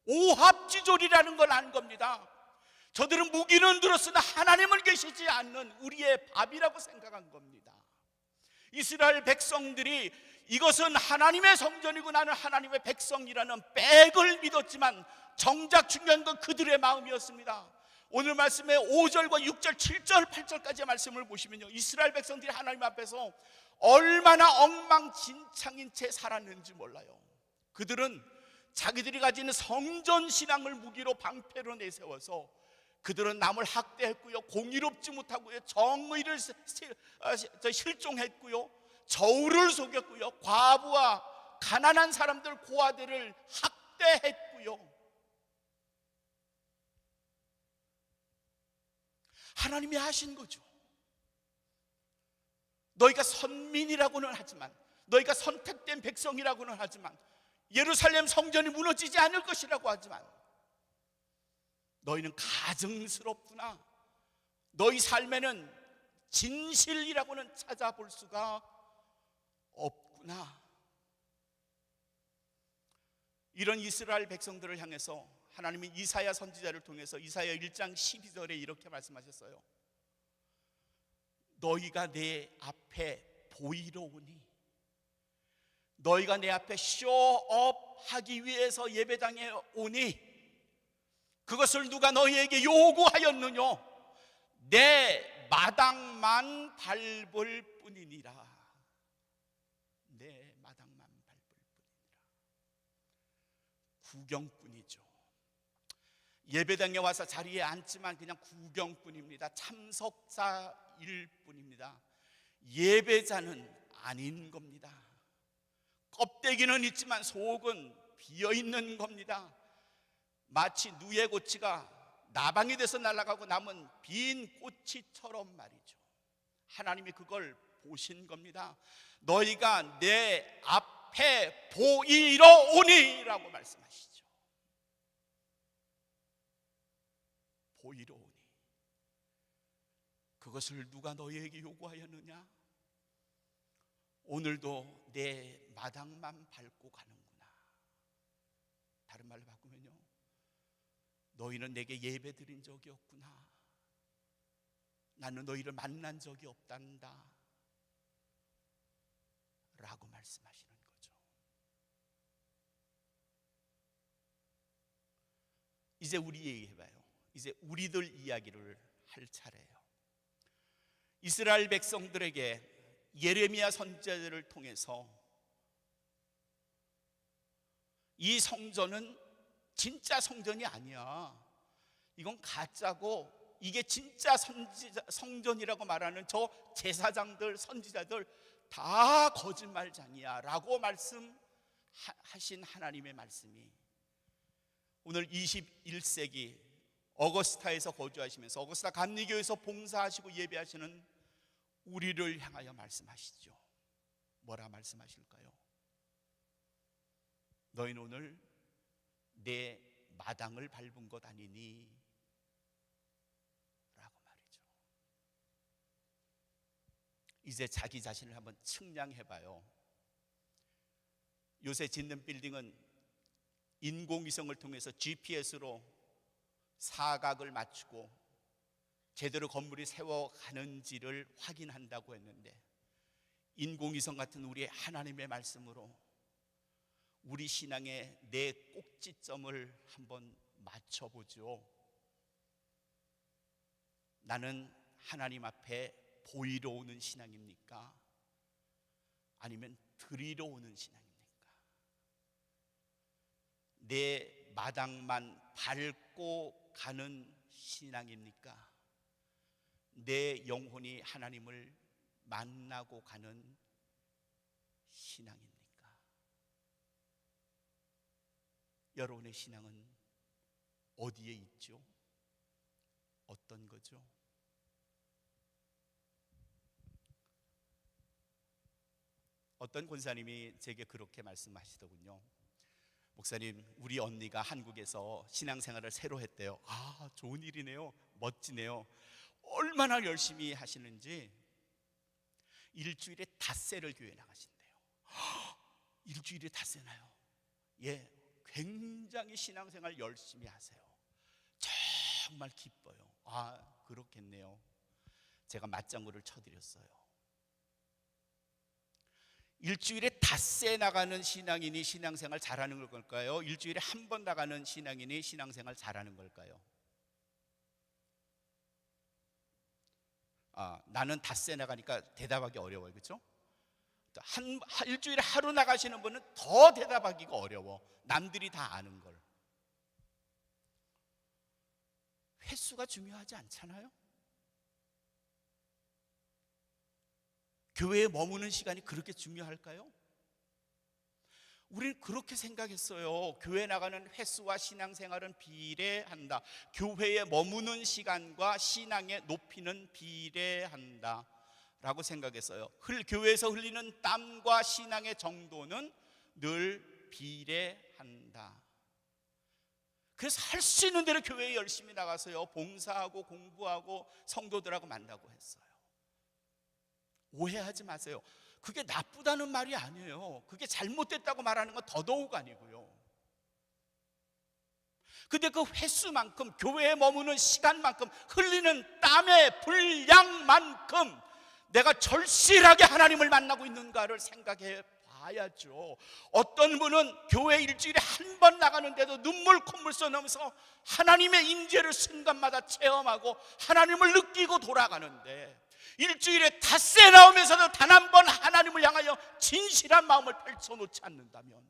오합지졸이라는 걸 안 겁니다. 저들은 무기는 들었으나 하나님은 계시지 않는 우리의 밥이라고 생각한 겁니다. 이스라엘 백성들이 이것은 하나님의 성전이고 나는 하나님의 백성이라는 백을 믿었지만 정작 중요한 건 그들의 마음이었습니다. 오늘 말씀의 5절과 6절, 7절, 8절까지의 말씀을 보시면요, 이스라엘 백성들이 하나님 앞에서 얼마나 엉망진창인 채 살았는지 몰라요. 그들은 자기들이 가지는 성전신앙을 무기로 방패로 내세워서 그들은 남을 학대했고요, 공의롭지 못하고요, 정의를 실종했고요, 저울을 속였고요, 과부와 가난한 사람들, 고아들을 학대했고요. 하나님이 하신 거죠. 너희가 선민이라고는 하지만, 너희가 선택된 백성이라고는 하지만, 예루살렘 성전이 무너지지 않을 것이라고 하지만 너희는 가증스럽구나. 너희 삶에는 진실이라고는 찾아볼 수가 없구나. 이런 이스라엘 백성들을 향해서 하나님이 이사야 선지자를 통해서 이사야 1장 12절에 이렇게 말씀하셨어요. 너희가 내 앞에 보이러 오니, 너희가 내 앞에 쇼업 하기 위해서 예배당에 오니 그것을 누가 너희에게 요구하였느냐? 내 마당만 밟을 뿐이니라. 내 마당만 밟을 뿐이니라. 구경꾼이죠. 예배당에 와서 자리에 앉지만 그냥 구경꾼입니다. 참석자일 뿐입니다. 예배자는 아닌 겁니다. 껍데기는 있지만 속은 비어있는 겁니다. 마치 누에 고치가 나방이 돼서 날아가고 남은 빈 꼬치처럼 말이죠. 하나님이 그걸 보신 겁니다. 너희가 내 앞에 보이러 오니라고 말씀하시죠. 보이러 오니. 그것을 누가 너희에게 요구하였느냐? 오늘도 내 마당만 밟고 가는구나. 다른 말로 바꾸면요, 너희는 내게 예배 드린 적이 없구나. 나는 너희를 만난 적이 없단다 라고 말씀하시는 거죠. 이제 우리 얘기해봐요. 이제 우리들 이야기를 할 차례예요. 이스라엘 백성들에게 예레미야 선지자를 통해서 이 성전은 진짜 성전이 아니야, 이건 가짜고, 이게 진짜 성전이라고 말하는 저 제사장들, 선지자들 다 거짓말장이야 라고 말씀하신 하나님의 말씀이 오늘 21세기 어거스타에서 거주하시면서 어거스타 감리교에서 봉사하시고 예배하시는 우리를 향하여 말씀하시죠. 뭐라 말씀하실까요? 너희는 오늘 내 마당을 밟은 것 아니니? 라고 말이죠. 이제 자기 자신을 한번 측량해봐요. 요새 짓는 빌딩은 인공위성을 통해서 GPS로 사각을 맞추고 제대로 건물이 세워가는지를 확인한다고 했는데, 인공위성 같은 우리의 하나님의 말씀으로 우리 신앙의 내 꼭지점을 한번 맞춰보죠. 나는 하나님 앞에 보이러 오는 신앙입니까? 아니면 드리러 오는 신앙입니까? 내 마당만 밟고 가는 신앙입니까? 내 영혼이 하나님을 만나고 가는 신앙입니까? 여러분의 신앙은 어디에 있죠? 어떤 거죠? 어떤 권사님이 제게 그렇게 말씀하시더군요. 목사님, 우리 언니가 한국에서 신앙생활을 새로 했대요. 아, 좋은 일이네요. 멋지네요. 얼마나 열심히 하시는지 일주일에 닷새를 교회 나가신대요. 일주일에 닷새나요? 예, 굉장히 신앙생활 열심히 하세요. 정말 기뻐요. 아, 그렇겠네요. 제가 맞장구를 쳐드렸어요. 일주일에 닷새 나가는 신앙인이 신앙생활 잘하는 걸까요? 일주일에 한 번 나가는 신앙인이 신앙생활 잘하는 걸까요? 나는 닷새 나가니까 대답하기 어려워요. 그렇죠? 일주일에 하루 나가시는 분은 더 대답하기가 어려워. 남들이 다 아는 걸. 횟수가 중요하지 않잖아요? 교회에 머무는 시간이 그렇게 중요할까요? 우리는 그렇게 생각했어요. 교회 나가는 횟수와 신앙생활은 비례한다. 교회에 머무는 시간과 신앙의 높이는 비례한다 라고 생각했어요. 교회에서 흘리는 땀과 신앙의 정도는 늘 비례한다. 그래서 할 수 있는 대로 교회에 열심히 나가서요, 봉사하고 공부하고 성도들하고 만나고 했어요. 오해하지 마세요. 그게 나쁘다는 말이 아니에요. 그게 잘못됐다고 말하는 건 더더욱 아니고요. 근데 그 횟수만큼, 교회에 머무는 시간만큼, 흘리는 땀의 분량만큼 내가 절실하게 하나님을 만나고 있는가를 생각해 봐야죠. 어떤 분은 교회 일주일에 한 번 나가는데도 눈물 콧물 쏟으면서 하나님의 임재를 순간마다 체험하고 하나님을 느끼고 돌아가는데, 일주일에 닷새 나오면서도 단 한 번 하나님을 향하여 진실한 마음을 펼쳐놓지 않는다면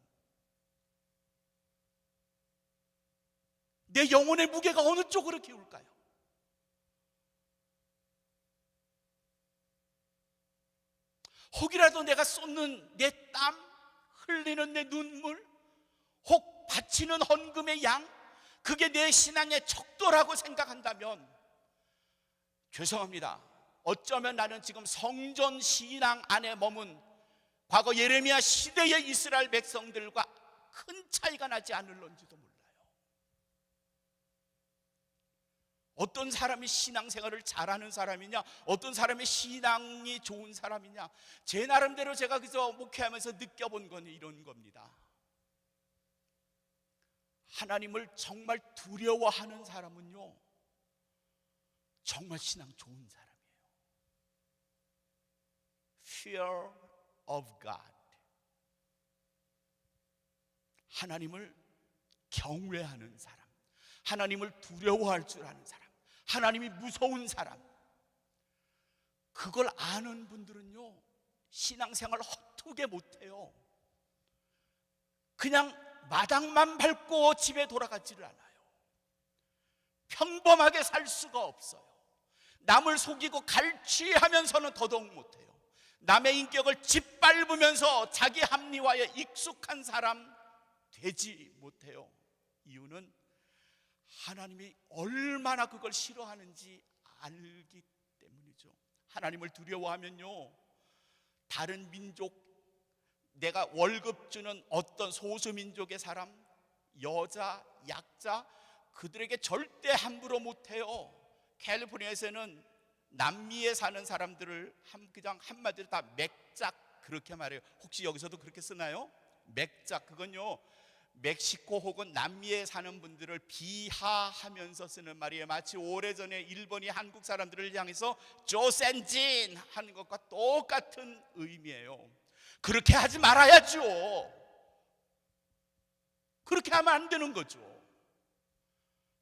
내 영혼의 무게가 어느 쪽으로 기울까요? 혹이라도 내가 쏟는 내 땀, 흘리는 내 눈물, 혹 바치는 헌금의 양, 그게 내 신앙의 척도라고 생각한다면 죄송합니다. 어쩌면 나는 지금 성전 신앙 안에 머문 과거 예레미야 시대의 이스라엘 백성들과 큰 차이가 나지 않을런지도 몰라요. 어떤 사람이 신앙생활을 잘하는 사람이냐, 어떤 사람이 신앙이 좋은 사람이냐, 제 나름대로 제가 그저 목회하면서 느껴본 건 이런 겁니다. 하나님을 정말 두려워하는 사람은요, 정말 신앙 좋은 사람이에요. Fear of God. 하나님을 경외하는 사람, 하나님을 두려워할 줄 아는 사람, 하나님이 무서운 사람, 그걸 아는 분들은요, 신앙생활 헛되게 못해요. 그냥 마당만 밟고 집에 돌아가지를 않아요. 평범하게 살 수가 없어요. 남을 속이고 갈취하면서는 더더욱 못해요. 남의 인격을 짓밟으면서 자기 합리화에 익숙한 사람 되지 못해요. 이유는 하나님이 얼마나 그걸 싫어하는지 알기 때문이죠. 하나님을 두려워하면요, 다른 민족, 내가 월급 주는 어떤 소수민족의 사람, 여자, 약자, 그들에게 절대 함부로 못해요. 캘리포니아에서는 남미에 사는 사람들을 그냥 한마디로 다 맥작 그렇게 말해요. 혹시 여기서도 그렇게 쓰나요? 맥작, 그건요, 멕시코 혹은 남미에 사는 분들을 비하하면서 쓰는 말이에요. 마치 오래전에 일본이 한국 사람들을 향해서 조센진 하는 것과 똑같은 의미예요. 그렇게 하지 말아야죠. 그렇게 하면 안 되는 거죠.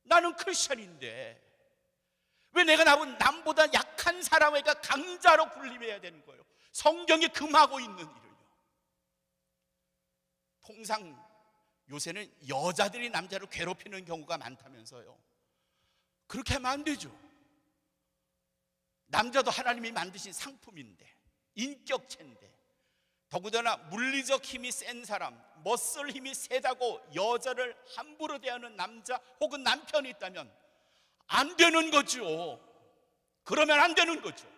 나는 크리스천인데 왜 내가 남보다 약한 사람에게 강자로 군림해야 되는 거예요? 성경이 금하고 있는 일을요. 통상 요새는 여자들이 남자를 괴롭히는 경우가 많다면서요. 그렇게 하면 안 되죠. 남자도 하나님이 만드신 상품인데, 인격체인데, 더군다나 물리적 힘이 센 사람, 머슬 힘이 세다고 여자를 함부로 대하는 남자 혹은 남편이 있다면 안 되는 거죠. 그러면 안 되는 거죠.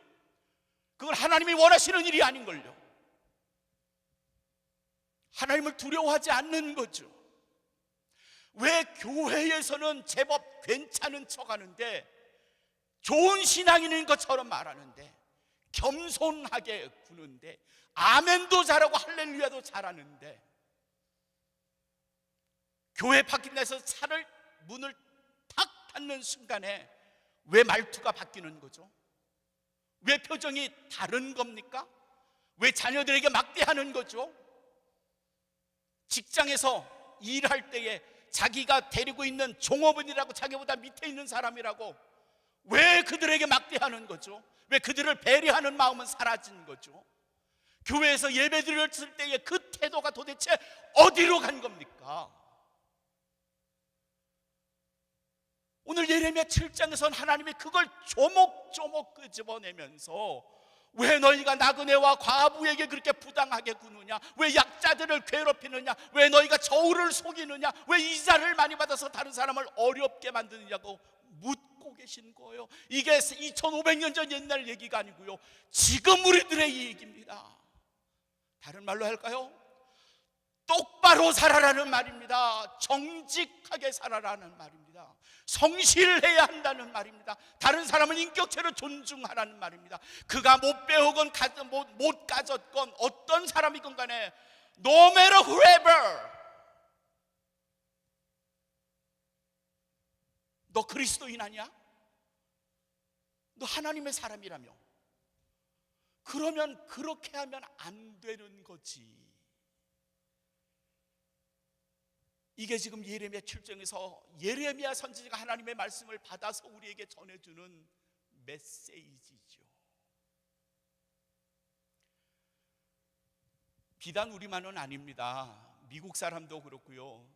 그건 하나님이 원하시는 일이 아닌걸요. 하나님을 두려워하지 않는 거죠. 왜 교회에서는 제법 괜찮은 척 하는데, 좋은 신앙인인 것처럼 말하는데, 겸손하게 구는데, 아멘도 잘하고 할렐루야도 잘하는데, 교회 밖에 나서 차를 문을 탁 닫는 순간에 왜 말투가 바뀌는 거죠? 왜 표정이 다른 겁니까? 왜 자녀들에게 막대하는 거죠? 직장에서 일할 때에 자기가 데리고 있는 종업원이라고, 자기보다 밑에 있는 사람이라고 왜 그들에게 막대하는 거죠? 왜 그들을 배려하는 마음은 사라진 거죠? 교회에서 예배 드렸을 때의 그 태도가 도대체 어디로 간 겁니까? 오늘 예레미야 7장에서는 하나님이 그걸 조목조목 끄집어내면서, 왜 너희가 나그네와 과부에게 그렇게 부당하게 구느냐? 왜 약자들을 괴롭히느냐? 왜 너희가 저울을 속이느냐? 왜 이자를 많이 받아서 다른 사람을 어렵게 만드느냐고 묻고 계신 거예요. 이게 2500년 전 옛날 얘기가 아니고요, 지금 우리들의 얘기입니다. 다른 말로 할까요? 똑바로 살아라는 말입니다. 정직하게 살아라는 말입니다. 성실해야 한다는 말입니다. 다른 사람을 인격체로 존중하라는 말입니다. 그가 못 배우건 못 가졌건 어떤 사람이건 간에 No matter whoever, 너 그리스도인 아니야? 너 하나님의 사람이라며? 그러면 그렇게 하면 안 되는 거지. 이게 지금 예레미야 7장에서 예레미야 선지자가 하나님의 말씀을 받아서 우리에게 전해주는 메시지죠. 비단 우리만은 아닙니다. 미국 사람도 그렇고요,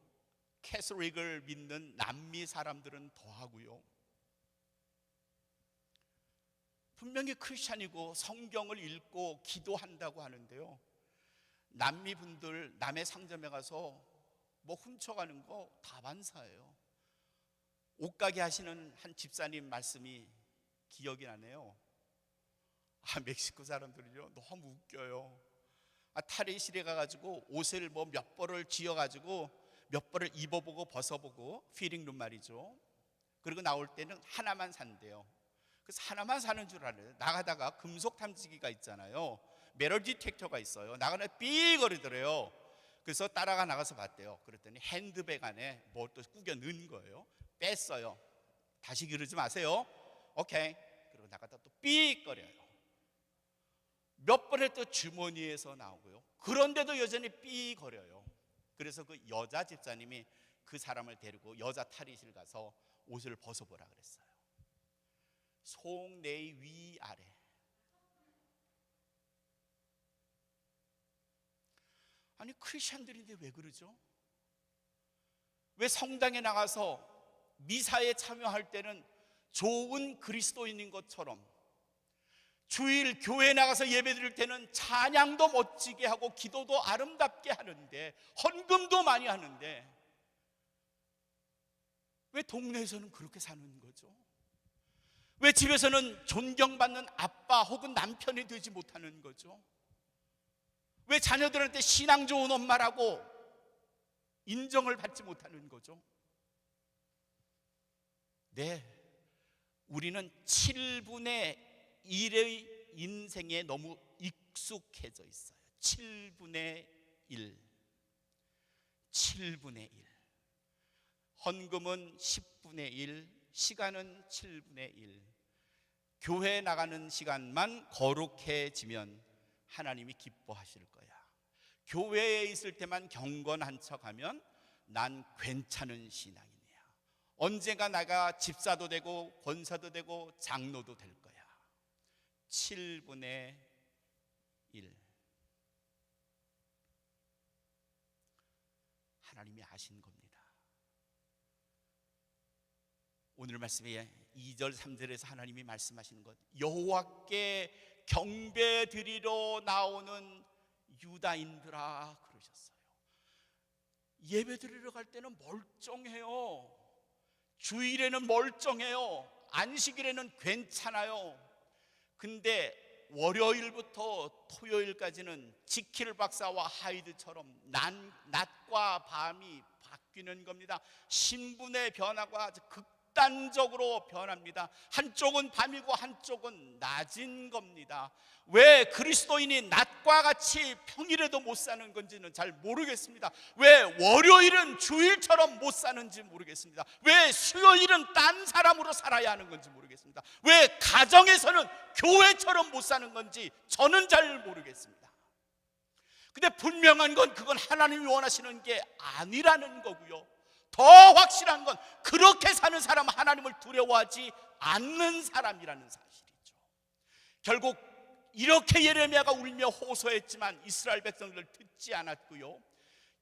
캐서릭을 믿는 남미 사람들은 더하고요. 분명히 크리스찬이고 성경을 읽고 기도한다고 하는데요, 남미 분들 남의 상점에 가서 뭐 훔쳐가는 거 다반사예요. 옷가게 하시는 한 집사님 말씀이 기억이 나네요. 멕시코 사람들이요, 너무 웃겨요. 탈의실에 가가지고 옷을 뭐 몇 벌을 지어가지고 몇 벌을 입어보고 벗어보고, 피링룸 말이죠. 그리고 나올 때는 하나만 산대요. 그래서 하나만 사는 줄 알아요. 나가다가 금속 탐지기가 있잖아요, 메럴 디텍터가 있어요. 나가다 삐거리더래요. 그래서 따라가 나가서 봤대요. 그랬더니 핸드백 안에 뭘 또 꾸겨 넣은 거예요. 뺐어요. 다시 그러지 마세요. 오케이. 그리고 나가다 또 삐거려요. 몇 번에 또 주머니에서 나오고요. 그런데도 여전히 삐거려요. 그래서 그 여자 집사님이 그 사람을 데리고 여자 탈의실 가서 옷을 벗어보라 그랬어요. 속내 위아래. 아니, 크리스천들인데 왜 그러죠? 왜 성당에 나가서 미사에 참여할 때는 좋은 그리스도인인 것처럼, 주일 교회에 나가서 예배 드릴 때는 찬양도 멋지게 하고 기도도 아름답게 하는데, 헌금도 많이 하는데, 왜 동네에서는 그렇게 사는 거죠? 왜 집에서는 존경받는 아빠 혹은 남편이 되지 못하는 거죠? 왜 자녀들한테 신앙 좋은 엄마라고 인정을 받지 못하는 거죠? 네, 우리는 7분의 1의 인생에 너무 익숙해져 있어요. 7분의 1. 7분의 1. 헌금은 10분의 1, 시간은 7분의 1. 교회 나가는 시간만 거룩해지면 하나님이 기뻐하실 거야. 교회에 있을 때만 경건한 척하면 난 괜찮은 신앙인이야. 언젠가 내가 집사도 되고 권사도 되고 장로도 될 거야. 7분의 1. 하나님이 아신 겁니다. 오늘 말씀에 2절 3절에서 하나님이 말씀하시는 것, 여호와께 경배 드리러 나오는 유다인들아 그러셨어요. 예배 드리러 갈 때는 멀쩡해요. 주일에는 멀쩡해요. 안식일에는 괜찮아요. 근데 월요일부터 토요일까지는 지킬 박사와 하이드처럼 낮과 밤이 바뀌는 겁니다. 신분의 변화가 아주 극단적으로 변합니다. 한쪽은 밤이고 한쪽은 낮인 겁니다. 왜 그리스도인이 낮과 같이 평일에도 못 사는 건지는 잘 모르겠습니다. 왜 월요일은 주일처럼 못 사는지 모르겠습니다. 왜 수요일은 딴 사람으로 살아야 하는 건지 모르겠습니다. 왜 가정에서는 교회처럼 못 사는 건지 저는 잘 모르겠습니다. 근데 분명한 건 그건 하나님이 원하시는 게 아니라는 거고요. 더 확실한 건 그렇게 사는 사람은 하나님을 두려워하지 않는 사람이라는 사실이죠. 결국 이렇게 예레미야가 울며 호소했지만 이스라엘 백성들 듣지 않았고요.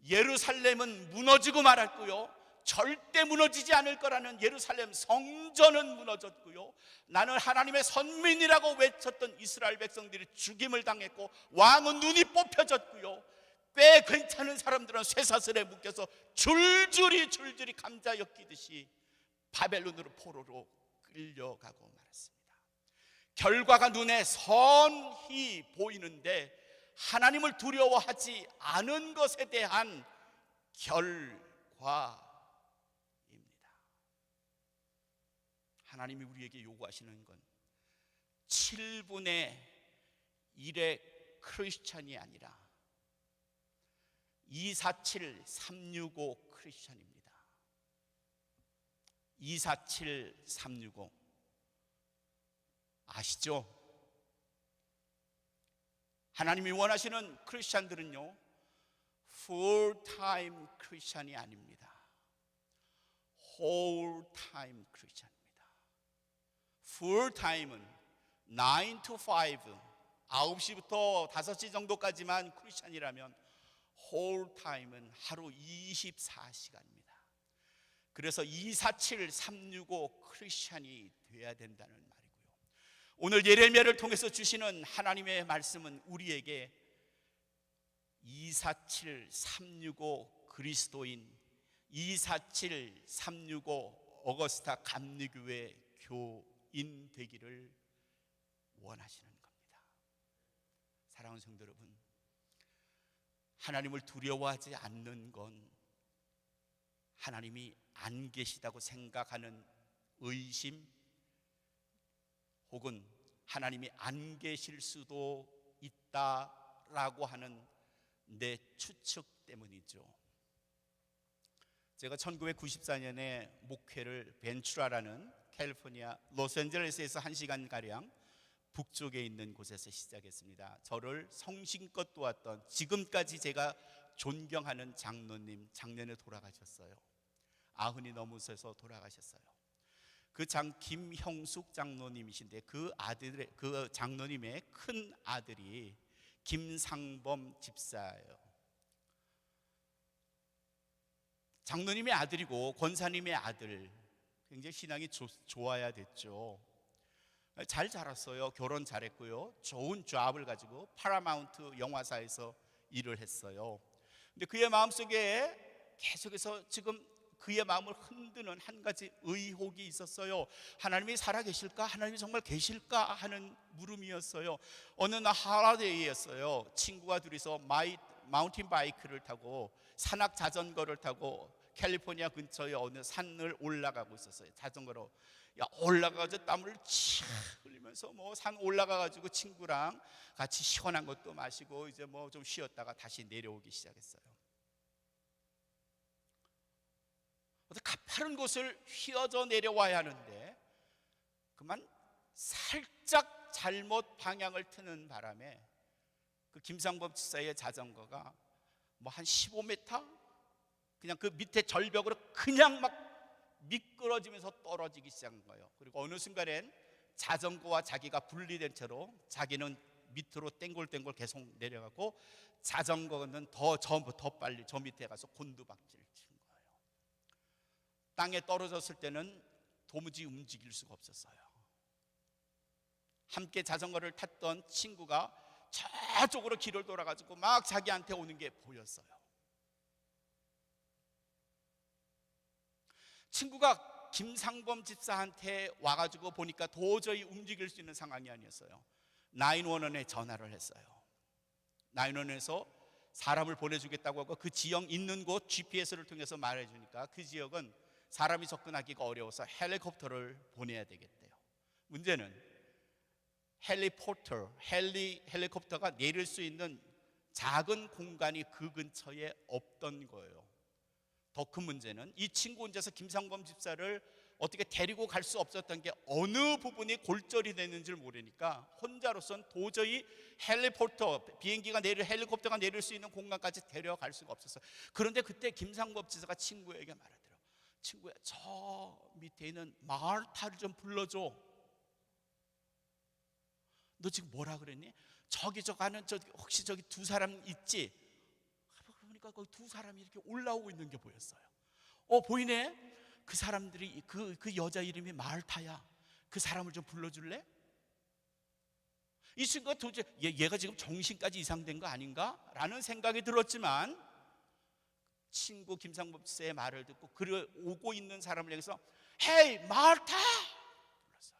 예루살렘은 무너지고 말았고요. 절대 무너지지 않을 거라는 예루살렘 성전은 무너졌고요. 나는 하나님의 선민이라고 외쳤던 이스라엘 백성들이 죽임을 당했고 왕은 눈이 뽑혀졌고요. 꽤 괜찮은 사람들은 쇠사슬에 묶여서 줄줄이 감자 엮이듯이 바벨론으로 포로로 끌려가고 말았습니다. 결과가 눈에 선히 보이는데 하나님을 두려워하지 않은 것에 대한 결과입니다. 하나님이 우리에게 요구하시는 건 7분의 1의 크리스찬이 아니라 247, 365 크리스찬입니다. 247, 365 아시죠? 하나님이 원하시는 크리스찬들은요, 풀타임 크리스찬이 아닙니다. 홀타임 크리스찬입니다. 풀타임은 9 to 5, 9시부터 5시 정도까지만 크리스찬이라면 홀타임은 하루 24시간입니다. 그래서 247, 365 크리스찬이 돼야 된다는 말이고요. 오늘 예레미야를 통해서 주시는 하나님의 말씀은 우리에게 247, 365 그리스도인, 247, 365 어거스타 감리교회 교인 되기를 원하시는 겁니다. 사랑하는 성도 여러분, 하나님을 두려워하지 않는 건 하나님이 안 계시다고 생각하는 의심, 혹은 하나님이 안 계실 수도 있다라고 하는 내 추측 때문이죠. 제가 1994년에 목회를 벤츄라라는 캘리포니아 로스앤젤레스에서 1시간가량 북쪽에 있는 곳에서 시작했습니다. 저를 성심껏 도왔던, 지금까지 제가 존경하는 장로님 작년에 돌아가셨어요. 90이 넘으셔서 돌아가셨어요. 그 김형숙 장로님이신데 그 장로님의 큰 아들이 김상범 집사예요. 장로님의 아들이고 권사님의 아들, 굉장히 신앙이 좋아야 됐죠. 잘 자랐어요. 결혼 잘했고요. 좋은 잡을 가지고 파라마운트 영화사에서 일을 했어요. 근데 그의 마음속에 계속해서 지금 그의 마음을 흔드는 한 가지 의혹이 있었어요. 하나님이 살아계실까? 하나님이 정말 계실까? 하는 물음이었어요. 어느 날 하라데이였어요. 친구가 둘이서 마운틴 바이크를 타고, 산악 자전거를 타고 캘리포니아 근처의 어느 산을 올라가고 있었어요. 자전거로 올라가서 땀을 치 흘리면서 산 올라가가지고 친구랑 같이 시원한 것도 마시고 이제 좀 쉬었다가 다시 내려오기 시작했어요. 가파른 곳을 휘어져 내려와야 하는데 그만 살짝 잘못 방향을 트는 바람에 그 김상범 집사의 자전거가 한 15m 그냥 그 밑에 절벽으로 그냥 막 미끄러지면서 떨어지기 시작한 거예요. 그리고 어느 순간엔 자전거와 자기가 분리된 채로 자기는 밑으로 땡골땡골 계속 내려가고 자전거는 더 빨리 저 밑에 가서 곤두박질을 친 거예요. 땅에 떨어졌을 때는 도무지 움직일 수가 없었어요. 함께 자전거를 탔던 친구가 저쪽으로 길을 돌아가지고 막 자기한테 오는 게 보였어요. 친구가 김상범 집사한테 와가지고 보니까 도저히 움직일 수 있는 상황이 아니었어요. 911에 전화를 했어요. 911에서 사람을 보내주겠다고 하고 그 지역 있는 곳 GPS를 통해서 말해주니까 그 지역은 사람이 접근하기가 어려워서 헬리콥터를 보내야 되겠대요. 문제는 헬리콥터가 내릴 수 있는 작은 공간이 그 근처에 없던 거예요. 더 큰 문제는 이 친구 혼자서 김상범 집사를 어떻게 데리고 갈 수 없었던 게 어느 부분이 골절이 됐는지 모르니까 혼자로선 도저히 헬리콥터가 내릴 수 있는 공간까지 데려갈 수가 없었어요. 그런데 그때 김상범 집사가 친구에게 말하더라고요. 친구야, 저 밑에 있는 마을타를 좀 불러줘. 너 지금 뭐라 그랬니? 저기 혹시 저기 두 사람 있지? 그러니까 거기 두 사람이 이렇게 올라오고 있는 게 보였어요. 보이네? 그 사람들이 그 여자 이름이 마을타야. 그 사람을 좀 불러줄래? 이 친구가 도대체 얘가 지금 정신까지 이상된 거 아닌가? 라는 생각이 들었지만 친구 김상범 씨의 말을 듣고 오고 있는 사람을 향해서 헤이 마을타! 불렀어요.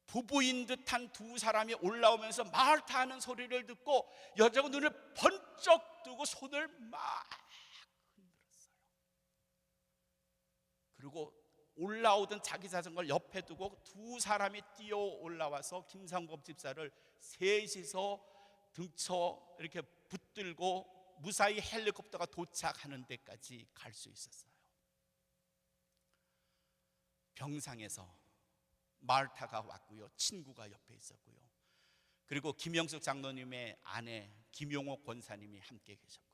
부부인 듯한 두 사람이 올라오면서 마을타 하는 소리를 듣고 여자가 눈을 번쩍 뜨고 손을 막 흔들었어요. 그리고 올라오던 자기 자전거를 옆에 두고 두 사람이 뛰어 올라와서 김상범 집사를 셋이서 등쳐 이렇게 붙들고 무사히 헬리콥터가 도착하는 데까지 갈 수 있었어요. 병상에서 마을타가 왔고요. 친구가 옆에 있었고요. 그리고 김영숙 장로님의 아내 김용옥 권사님이 함께 계셨고요.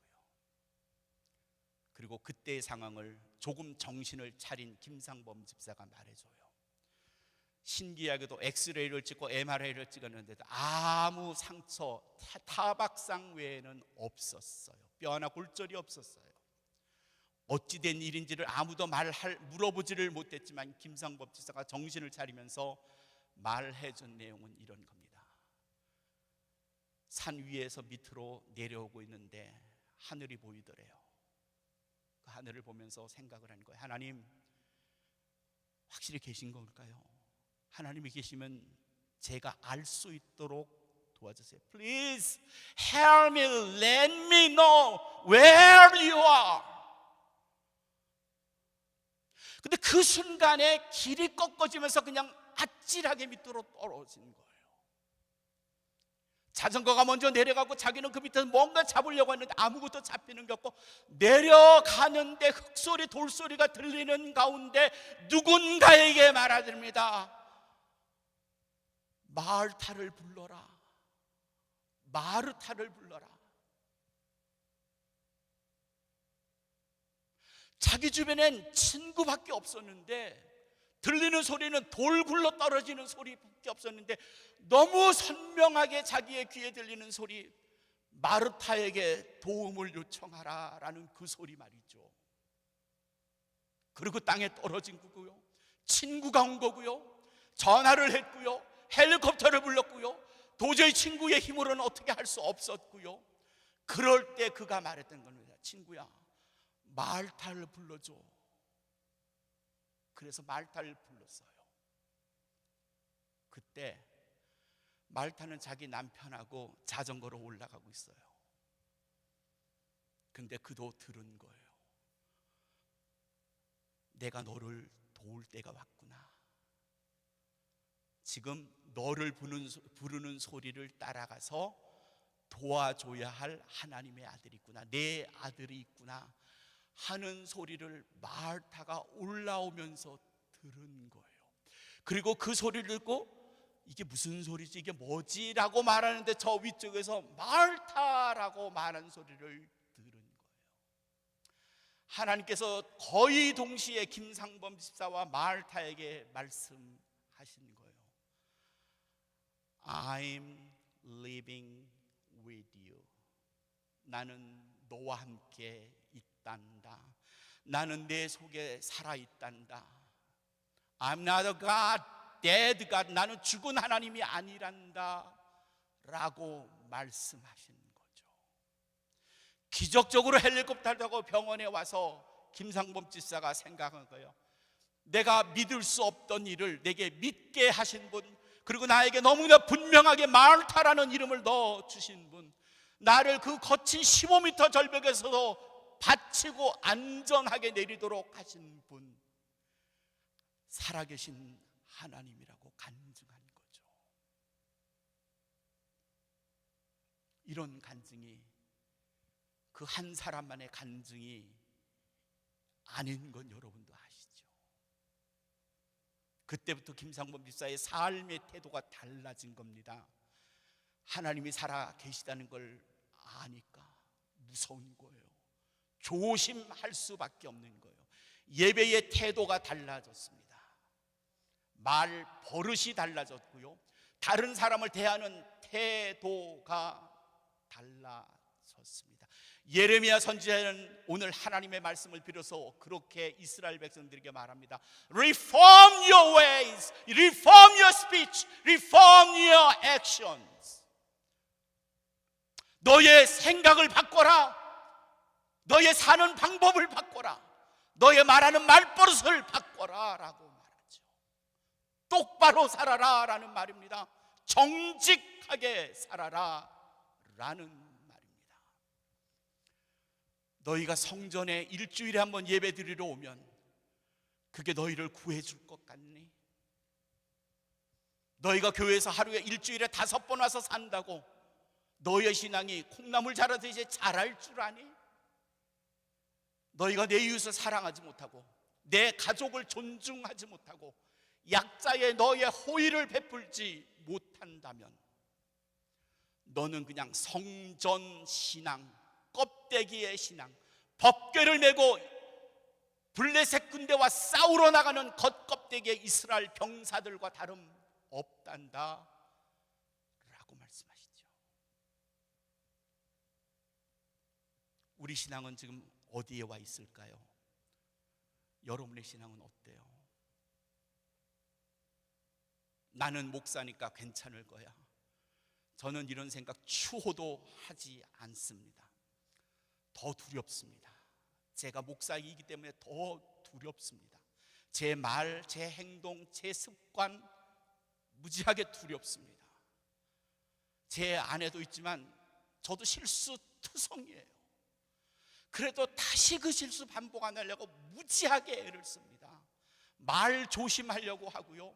그리고 그때의 상황을 조금 정신을 차린 김상범 집사가 말해줘요. 신기하게도 엑스레이를 찍고 MRI를 찍었는데도 아무 상처, 타박상 외에는 없었어요. 뼈 하나 골절이 없었어요. 어찌된 일인지를 아무도 물어보지를 못했지만 김상범 집사가 정신을 차리면서 말해준 내용은 이런 겁니다. 산 위에서 밑으로 내려오고 있는데 하늘이 보이더래요. 그 하늘을 보면서 생각을 한 거예요. 하나님 확실히 계신 걸까요? 하나님이 계시면 제가 알 수 있도록 도와주세요. Please help me, let me know where you are. 근데 그 순간에 길이 꺾어지면서 그냥 아찔하게 밑으로 떨어진 거예요. 자전거가 먼저 내려가고 자기는 그 밑에서 뭔가 잡으려고 했는데 아무것도 잡히는 게 없고 내려가는데 흙소리 돌소리가 들리는 가운데 누군가에게 말하됩니다. 마을타를 불러라. 마르타를 불러라. 자기 주변엔 친구밖에 없었는데 들리는 소리는 돌 굴러 떨어지는 소리밖에 없었는데 너무 선명하게 자기의 귀에 들리는 소리, 마르타에게 도움을 요청하라 라는 그 소리 말이죠. 그리고 땅에 떨어진 거고요. 친구가 온 거고요. 전화를 했고요. 헬리콥터를 불렀고요. 도저히 친구의 힘으로는 어떻게 할 수 없었고요. 그럴 때 그가 말했던 겁니다. 친구야, 마을타를 불러줘. 그래서 마을타를 불렀어요. 그때 마을타는 자기 남편하고 자전거로 올라가고 있어요. 근데 그도 들은 거예요. 내가 너를 도울 때가 왔구나. 지금 너를 부르는 소리를 따라가서 도와줘야 할 하나님의 아들이 있구나, 내 아들이 있구나 하는 소리를 마을타가 올라오면서 들은 거예요. 그리고 그 소리를 듣고 이게 무슨 소리지, 이게 뭐지? 라고 말하는데 저 위쪽에서 마을타라고 말하는 소리를 들은 거예요. 하나님께서 거의 동시에 김상범 집사와 마르타에게 말씀하신 거예요. I'm living with you. 나는 너와 함께 있단다. 나는 내 속에 살아있단다. I'm not a God, dead God. 나는 죽은 하나님이 아니란다 라고 말씀하신 거죠. 기적적으로 헬리콥터를 타고 병원에 와서 김상범 집사가 생각한 거예요. 내가 믿을 수 없던 일을 내게 믿게 하신 분, 그리고 나에게 너무나 분명하게 마르타라는 이름을 넣어주신 분, 나를 그 거친 15m 절벽에서도 받치고 안전하게 내리도록 하신 분, 살아계신 하나님이라고 간증한 거죠. 이런 간증이 그 한 사람만의 간증이 아닌 건 여러분도 아시죠? 그때부터 김상범 집사의 삶의 태도가 달라진 겁니다. 하나님이 살아 계시다는 걸 아니까 무서운 거예요. 조심할 수밖에 없는 거예요. 예배의 태도가 달라졌습니다. 말 버릇이 달라졌고요, 다른 사람을 대하는 태도가 달라졌습니다. 예레미야 선지자는 오늘 하나님의 말씀을 빌어서 그렇게 이스라엘 백성들에게 말합니다. Reform your ways, reform your speech, reform your actions. 너의 생각을 바꿔라. 너의 사는 방법을 바꿔라. 너의 말하는 말버릇을 바꿔라 라고 말하죠. 똑바로 살아라 라는 말입니다. 정직하게 살아라 라는 말입니다. 너희가 성전에 일주일에 한번 예배 드리러 오면 그게 너희를 구해줄 것 같니? 너희가 교회에서 하루에 일주일에 5번 와서 산다고 너희의 신앙이 콩나물 자라듯이 자랄 줄 아니? 너희가 내 이웃을 사랑하지 못하고 내 가족을 존중하지 못하고 약자의 너의 호의를 베풀지 못한다면 너는 그냥 성전 신앙, 껍데기의 신앙, 법궤를 메고 블레셋 군대와 싸우러 나가는 겉껍데기의 이스라엘 병사들과 다름없단다 라고 말씀하시죠. 우리 신앙은 지금 어디에 와 있을까요? 여러분의 신앙은 어때요? 나는 목사니까 괜찮을 거야. 저는 이런 생각 추호도 하지 않습니다. 더 두렵습니다. 제가 목사이기 때문에 더 두렵습니다. 제 말, 제 행동, 제 습관 무지하게 두렵습니다. 제 아내도 있지만 저도 실수투성이에요. 그래도 다시 그 실수 반복 안 하려고 무지하게 애를 씁니다. 말 조심하려고 하고요,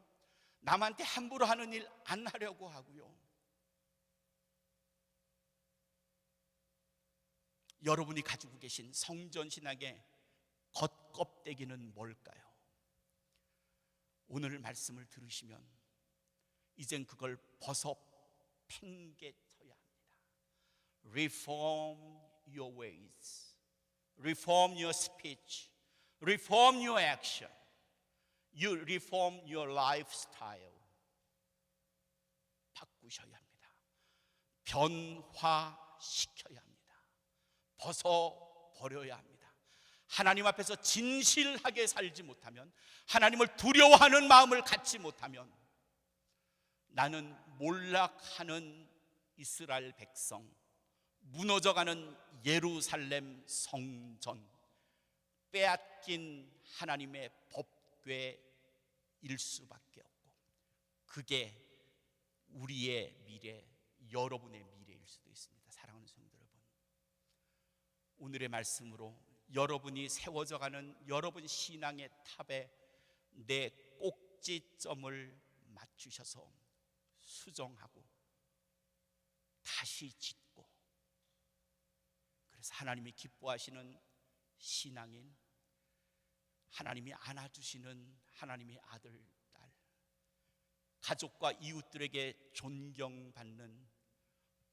남한테 함부로 하는 일 안 하려고 하고요. 여러분이 가지고 계신 성전 신앙의 겉껍데기는 뭘까요? 오늘 말씀을 들으시면 이젠 그걸 벗어 팽개쳐야 합니다. Reform your ways, reform your speech, reform your action, you reform your lifestyle. 바꾸셔야 합니다. 변화시켜야 합니다. 벗어버려야 합니다. 하나님 앞에서 진실하게 살지 못하면, 하나님을 두려워하는 마음을 갖지 못하면 나는 몰락하는 이스라엘 백성, 무너져가는 예루살렘 성전, 빼앗긴 하나님의 법궤일 수밖에 없고, 그게 우리의 미래, 여러분의 미래일 수도 있습니다. 사랑하는 성도 여러분, 오늘의 말씀으로 여러분이 세워져가는 여러분 신앙의 탑에 내 꼭지점을 맞추셔서 수정하고 다시 짓고, 그래서 하나님이 기뻐하시는 신앙인, 하나님이 안아주시는 하나님의 아들, 딸, 가족과 이웃들에게 존경받는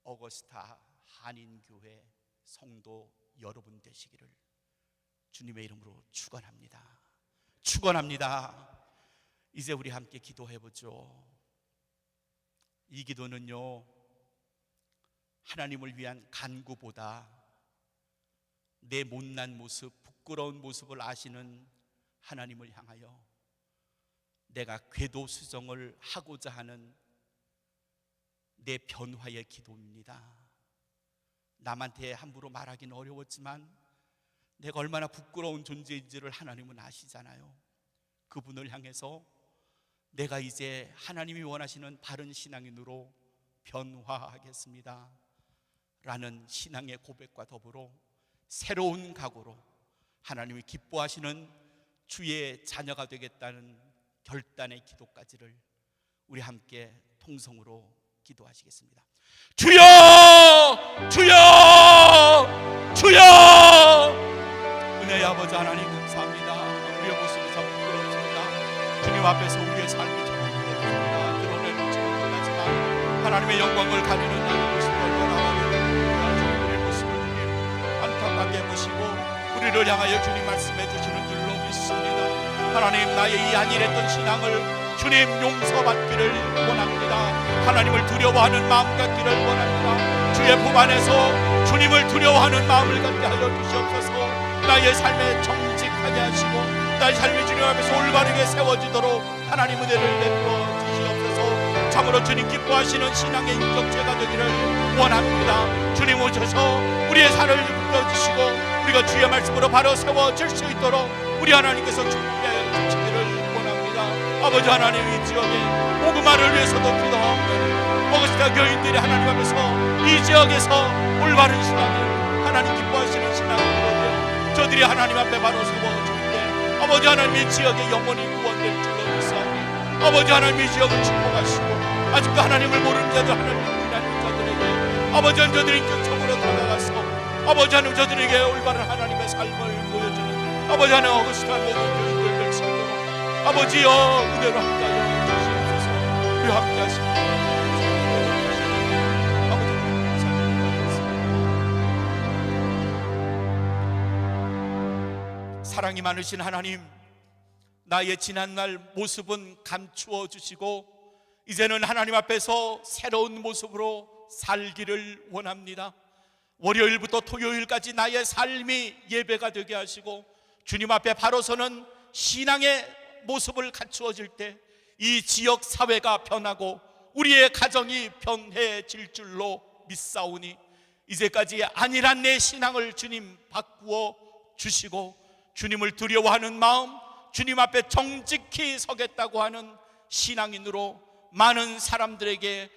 어거스타 한인교회 성도 여러분 되시기를 주님의 이름으로 축원합니다. 축원합니다. 이제 우리 함께 기도해 보죠. 이 기도는요, 하나님을 위한 간구보다 내 못난 모습, 부끄러운 모습을 아시는 하나님을 향하여 내가 궤도수정을 하고자 하는 내 변화의 기도입니다. 남한테 함부로 말하기는 어려웠지만 내가 얼마나 부끄러운 존재인지를 하나님은 아시잖아요. 그분을 향해서 내가 이제 하나님이 원하시는 바른 신앙인으로 변화하겠습니다 라는 신앙의 고백과 더불어 새로운 각오로 하나님이 기뻐하시는 주의 자녀가 되겠다는 결단의 기도까지를 우리 함께 통성으로 기도하시겠습니다. 주여! 주여! 주여! 은혜의 아버지 하나님 감사합니다. 우리의 모습이 참 부끄럽습니다. 주님 앞에서 우리의 삶이 참 부끄럽습니다. 드러내는 참 못하지만 하나님의 영광을 가리는 나의 모습을 변화하며 우리의 모습을 주님 안타깝게 보시고 우리를 향하여 주님 말씀해 주시는 줄로 믿습니다. 하나님, 나의 이 안일했던 신앙을 주님 용서받기를 원합니다. 하나님을 두려워하는 마음 갖기를 원합니다. 주의 품 안에서 주님을 두려워하는 마음을 갖게 하여 주시옵소서. 나의 삶에 정직하게 하시고 나의 삶이 주님 앞에서 올바르게 세워지도록 하나님 은혜를 베풀어 주시옵소서. 참으로 주님 기뻐하시는 신앙의 인격체가 되기를 원합니다. 주님 오셔서 우리의 살을 이끌어주시고 우리가 주의 말씀으로 바로 세워질 수 있도록 우리 하나님께서 축복해 주시기를 원합니다. 아버지 하나님, 이 지역에 복음화를 위해서도 기도하옵나니 어거스타 교인들이 하나님 앞에서 이 지역에서 올바른 신앙을 하나님 기뻐하시는 신앙을 저들이 하나님 앞에 바로 세워주는데 아버지 하나님, 이 지역에 영혼이 구원될 줄로 믿사오니 아버지 하나님, 이 지역을 축복하시고 아직도 하나님을 모르는 자들, 하나님을 부인하는 자들에게 아버지 하나님, 저들이 인격적으로 다가가서 아버지 하나님, 저들에게 올바른 하나님의 삶을 보여주는 아버지 하나님, 어거스타 모든 교인들 될 수 있도록 아버지여 은혜로 함께하여 주시옵소서. 우리 함께 하십니다. 아버지 감사드립니다. 사랑이 많으신 하나님, 나의 지난날 모습은 감추어 주시고 이제는 하나님 앞에서 새로운 모습으로 살기를 원합니다. 월요일부터 토요일까지 나의 삶이 예배가 되게 하시고 주님 앞에 바로 서는 신앙의 모습을 갖추어질 때 이 지역 사회가 변하고 우리의 가정이 변해질 줄로 믿사오니 이제까지 안일한 내 신앙을 주님 바꾸어 주시고 주님을 두려워하는 마음, 주님 앞에 정직히 서겠다고 하는 신앙인으로 많은 사람들에게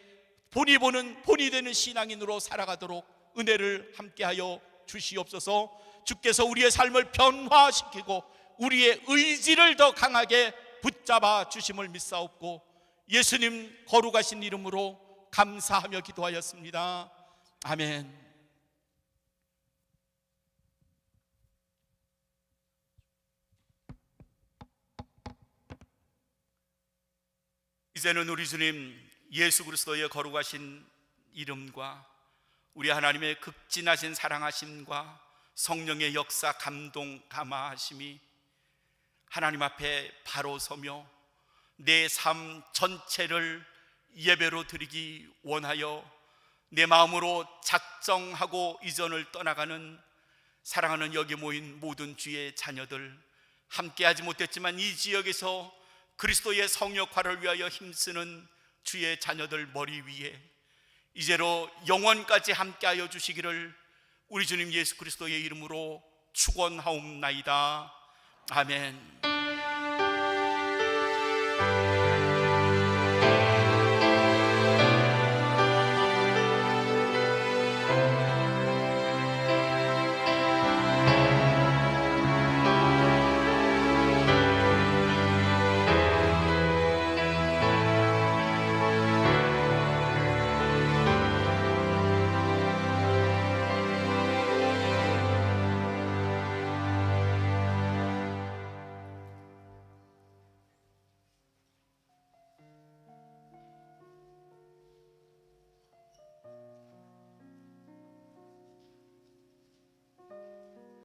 본이 보는 본이 되는 신앙인으로 살아가도록 은혜를 함께하여 주시옵소서. 주께서 우리의 삶을 변화시키고 우리의 의지를 더 강하게 붙잡아 주심을 믿사옵고 예수님 거룩하신 이름으로 감사하며 기도하였습니다. 아멘. 이제는 우리 주님 예수 그리스도의 거룩하신 이름과 우리 하나님의 극진하신 사랑하심과 성령의 역사, 감동, 감화하심이 하나님 앞에 바로 서며 내 삶 전체를 예배로 드리기 원하여 내 마음으로 작정하고 이전을 떠나가는 사랑하는 여기 모인 모든 주의 자녀들, 함께하지 못했지만 이 지역에서 그리스도의 성역화를 위하여 힘쓰는 주의 자녀들 머리 위에 이제로 영원까지 함께하여 주시기를 우리 주님 예수 그리스도의 이름으로 축원하옵나이다. 아멘.